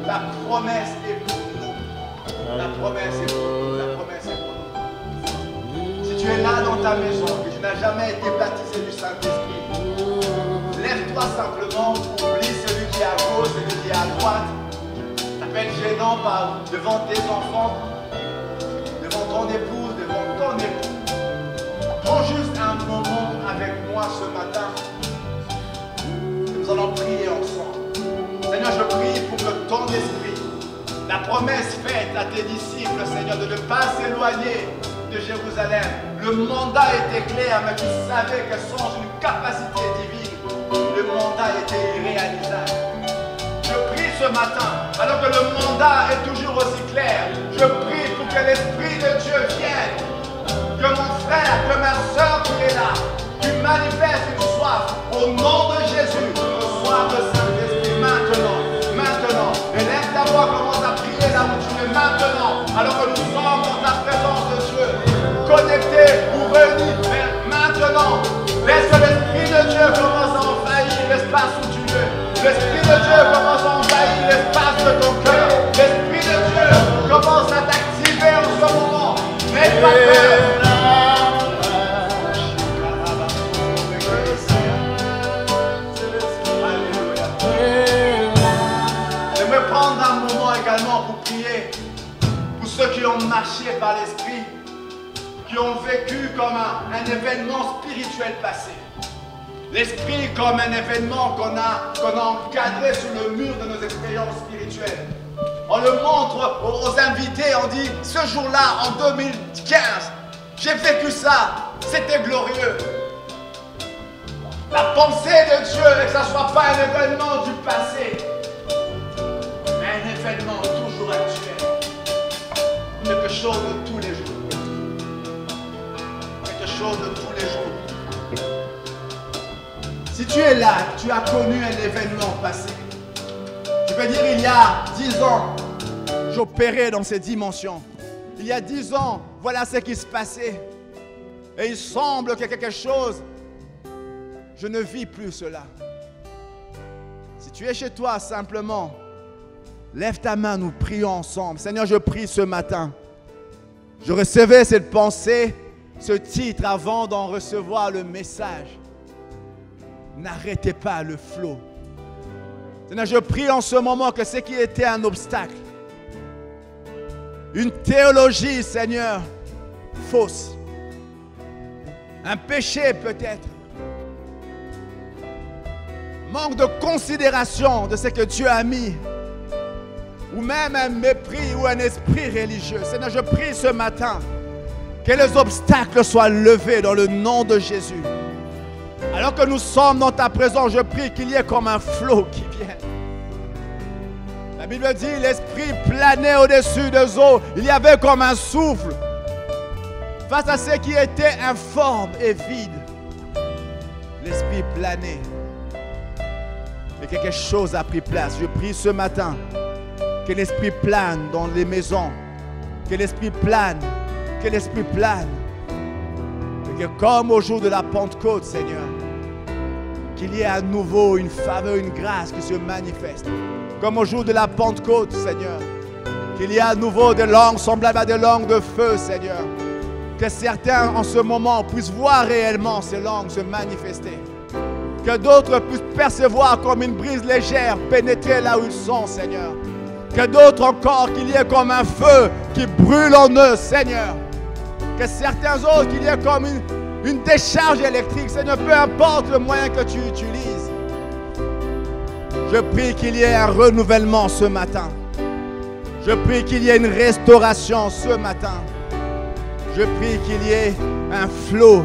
la promesse est pour nous. La promesse est pour nous. La promesse est pour nous. Si tu es là dans ta maison, que tu n'as jamais été baptisé du Saint-Esprit, lève-toi simplement, oublie celui qui est à gauche, celui qui est à droite. Ça peut être gênant devant tes enfants, devant ton épouse, devant ton époux. Prends juste un moment avec moi ce matin. Nous allons prier ensemble. Seigneur, je prie pour que ton esprit, la promesse faite à tes disciples, Seigneur, de ne pas s'éloigner de Jérusalem. Le mandat était clair, mais tu savais que sans une capacité divine, le mandat était irréalisable. Je prie ce matin, alors que le mandat est toujours aussi clair, je prie pour que l'Esprit de Dieu vienne, que mon frère, que ma soeur qui est là, qui manifeste une soif, au nom de Jésus, reçoive le Saint-Esprit maintenant. Et lève ta voix, commence à prier là où tu es maintenant, alors que nous sommes dans ta présence de Dieu, connectés ou réunis, mais maintenant, laisse que l'Esprit de Dieu commence à envahir l'espace où tu es. L'Esprit de Dieu commence à envahir l'espace de ton cœur. L'Esprit de Dieu commence à t'activer en ce moment. N'aie pas peur. J'aimerais prendre un moment également pour prier pour ceux qui ont marché par l'Esprit, qui ont vécu comme un événement spirituel passé. L'Esprit comme un événement qu'on a encadré sous le mur de nos expériences spirituelles. On le montre aux invités, on dit, ce jour-là, en 2015, j'ai vécu ça, c'était glorieux. La pensée de Dieu est que ça ne soit pas un événement du passé, mais un événement toujours actuel. Quelque chose de tous les jours. Quelque chose de tous les jours. Si tu es là, tu as connu un événement passé. Tu peux dire, il y a 10 ans, j'opérais dans ces dimensions. Il y a 10 ans, voilà ce qui se passait. Et il semble que quelque chose, je ne vis plus cela. Si tu es chez toi, simplement, lève ta main, nous prions ensemble. Seigneur, je prie ce matin. Je recevais cette pensée, ce titre avant d'en recevoir le message. N'arrêtez pas le flot. Seigneur, je prie en ce moment que ce qui était un obstacle, une théologie, Seigneur, fausse, un péché peut-être, manque de considération de ce que Dieu a mis ou même un mépris ou un esprit religieux. Seigneur, je prie ce matin que les obstacles soient levés dans le nom de Jésus. Alors que nous sommes dans ta présence, je prie qu'il y ait comme un flot qui vient. La Bible dit, l'esprit planait au-dessus des eaux. Il y avait comme un souffle face à ce qui était informe et vide. L'esprit planait. Et quelque chose a pris place. Je prie ce matin que l'esprit plane dans les maisons. Que l'esprit plane. Que l'esprit plane. Et que comme au jour de la Pentecôte, Seigneur, qu'il y ait à nouveau une faveur, une grâce qui se manifeste. Comme au jour de la Pentecôte, Seigneur. Qu'il y ait à nouveau des langues semblables à des langues de feu, Seigneur. Que certains en ce moment puissent voir réellement ces langues se manifester. Que d'autres puissent percevoir comme une brise légère pénétrer là où ils sont, Seigneur. Que d'autres encore, qu'il y ait comme un feu qui brûle en eux, Seigneur. Que certains autres, qu'il y ait comme une décharge électrique, Seigneur, peu importe le moyen que tu utilises. Je prie qu'il y ait un renouvellement ce matin. Je prie qu'il y ait une restauration ce matin. Je prie qu'il y ait un flot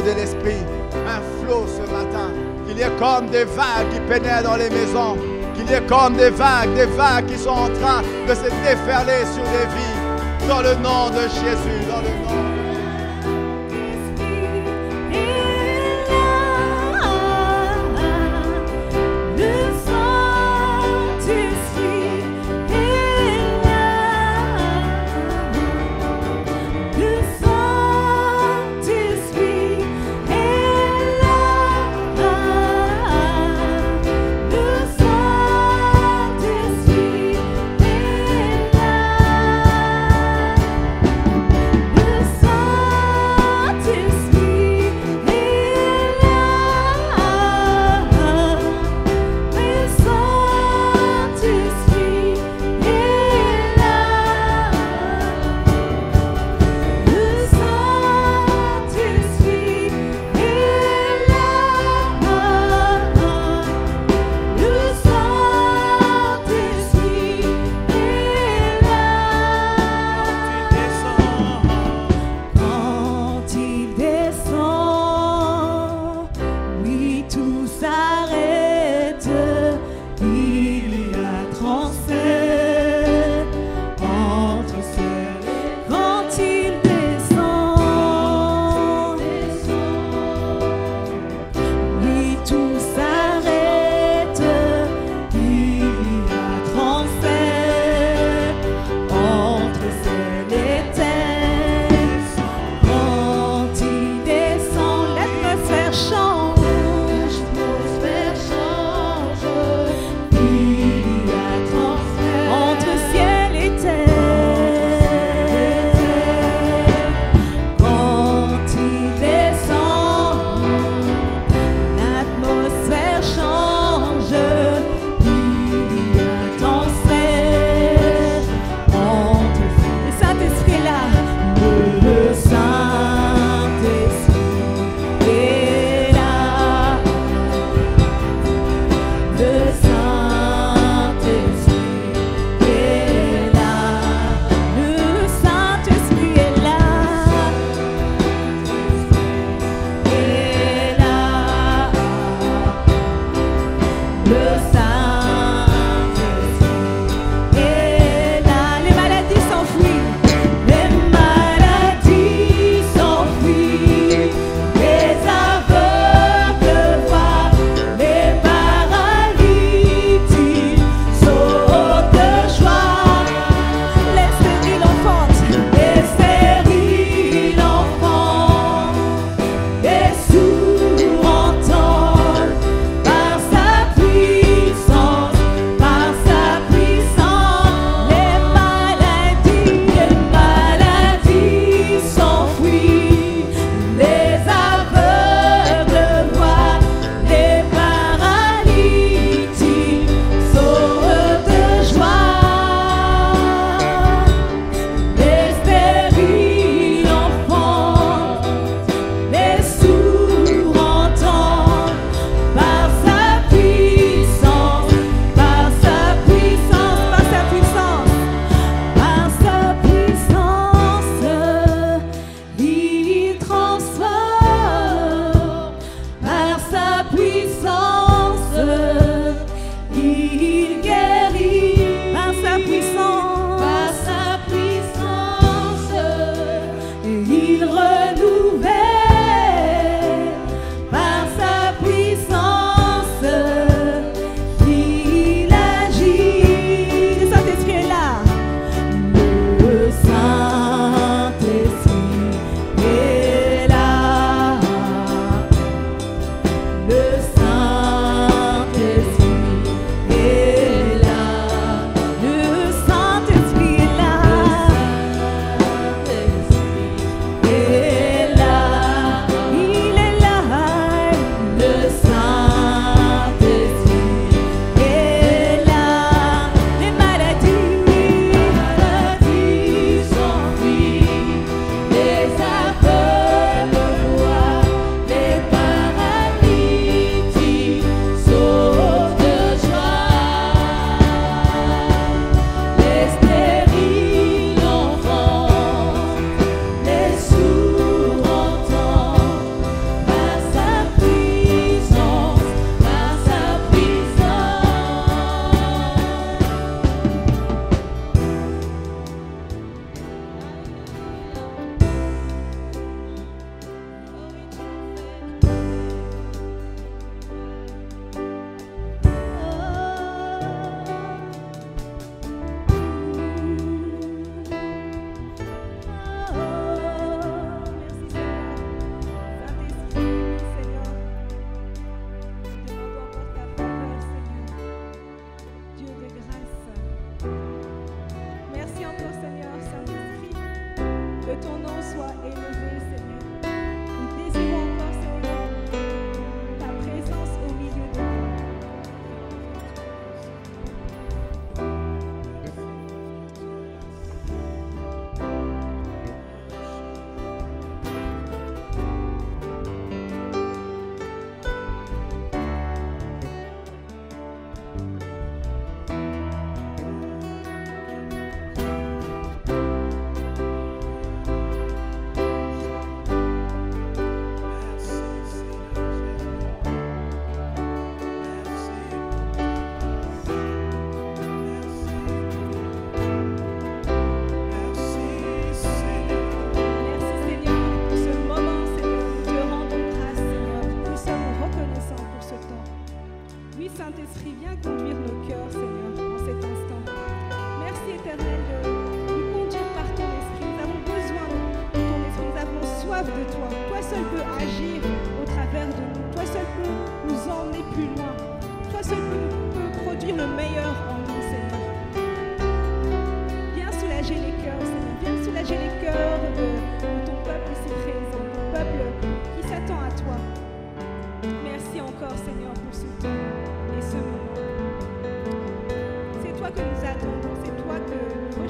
de l'esprit, un flot ce matin. Qu'il y ait comme des vagues qui pénètrent dans les maisons. Qu'il y ait comme des vagues qui sont en train de se déferler sur les vies. Dans le nom de Jésus, dans le nom de
Le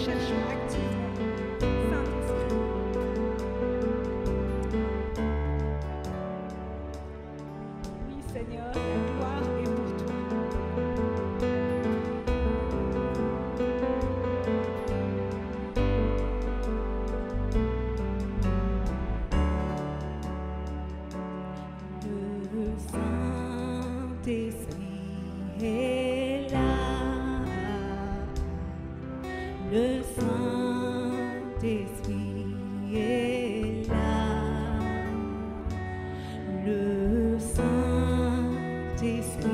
recherchons activement. Saint-Esprit. Oui, Seigneur, la gloire est pour toi.
Le Saint-Esprit est là. Le Saint-Esprit est là. Le Saint-Esprit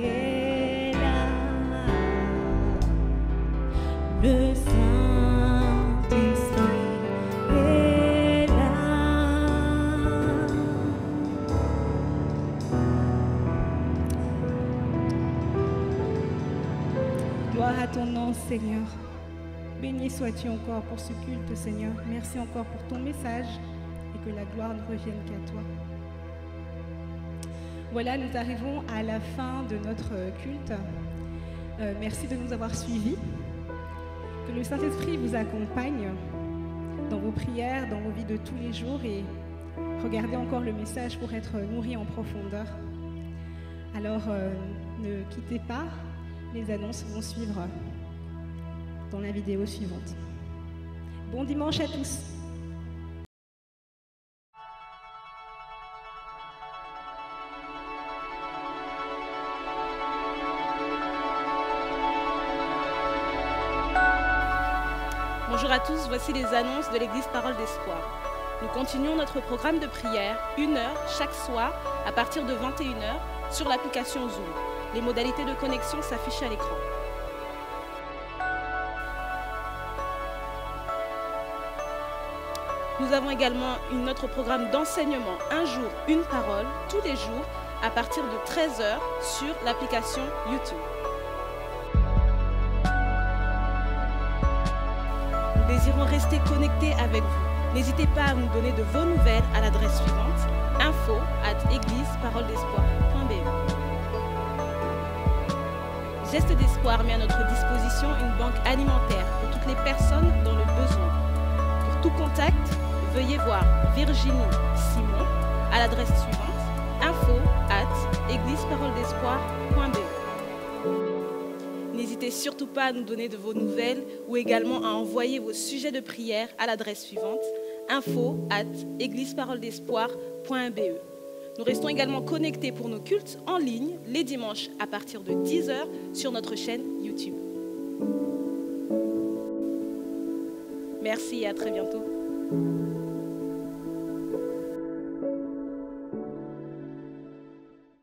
est là. Le Saint-Esprit est là.
Gloire à ton nom, Seigneur. Béni sois-tu encore pour ce culte, Seigneur. Merci encore pour ton message et que la gloire ne revienne qu'à toi. Voilà, nous arrivons à la fin de notre culte. Merci de nous avoir suivis. Que le Saint-Esprit vous accompagne dans vos prières, dans vos vies de tous les jours et regardez encore le message pour être nourri en profondeur. Alors, ne quittez pas, les annonces vont suivre dans la vidéo suivante. Bon dimanche à tous.
Bonjour à tous, voici les annonces de l'Église Parole d'Espoir. Nous continuons notre programme de prière, 1 heure chaque soir à partir de 21h sur l'application Zoom. Les modalités de connexion s'affichent à l'écran. Nous avons également notre programme d'enseignement, un jour, une parole, tous les jours, à partir de 13h sur l'application YouTube. Nous désirons rester connectés avec vous. N'hésitez pas à nous donner de vos nouvelles à l'adresse suivante, info@égliseparoledespoir.be. Geste d'Espoir met à notre disposition une banque alimentaire pour toutes les personnes dans le besoin. Pour tout contact, veuillez voir Virginie Simon à l'adresse suivante, info@égliseparoledespoir.be. N'hésitez surtout pas à nous donner de vos nouvelles ou également à envoyer vos sujets de prière à l'adresse suivante, info@égliseparoledespoir.be. Nous restons également connectés pour nos cultes en ligne les dimanches à partir de 10h sur notre chaîne YouTube. Merci et à très bientôt.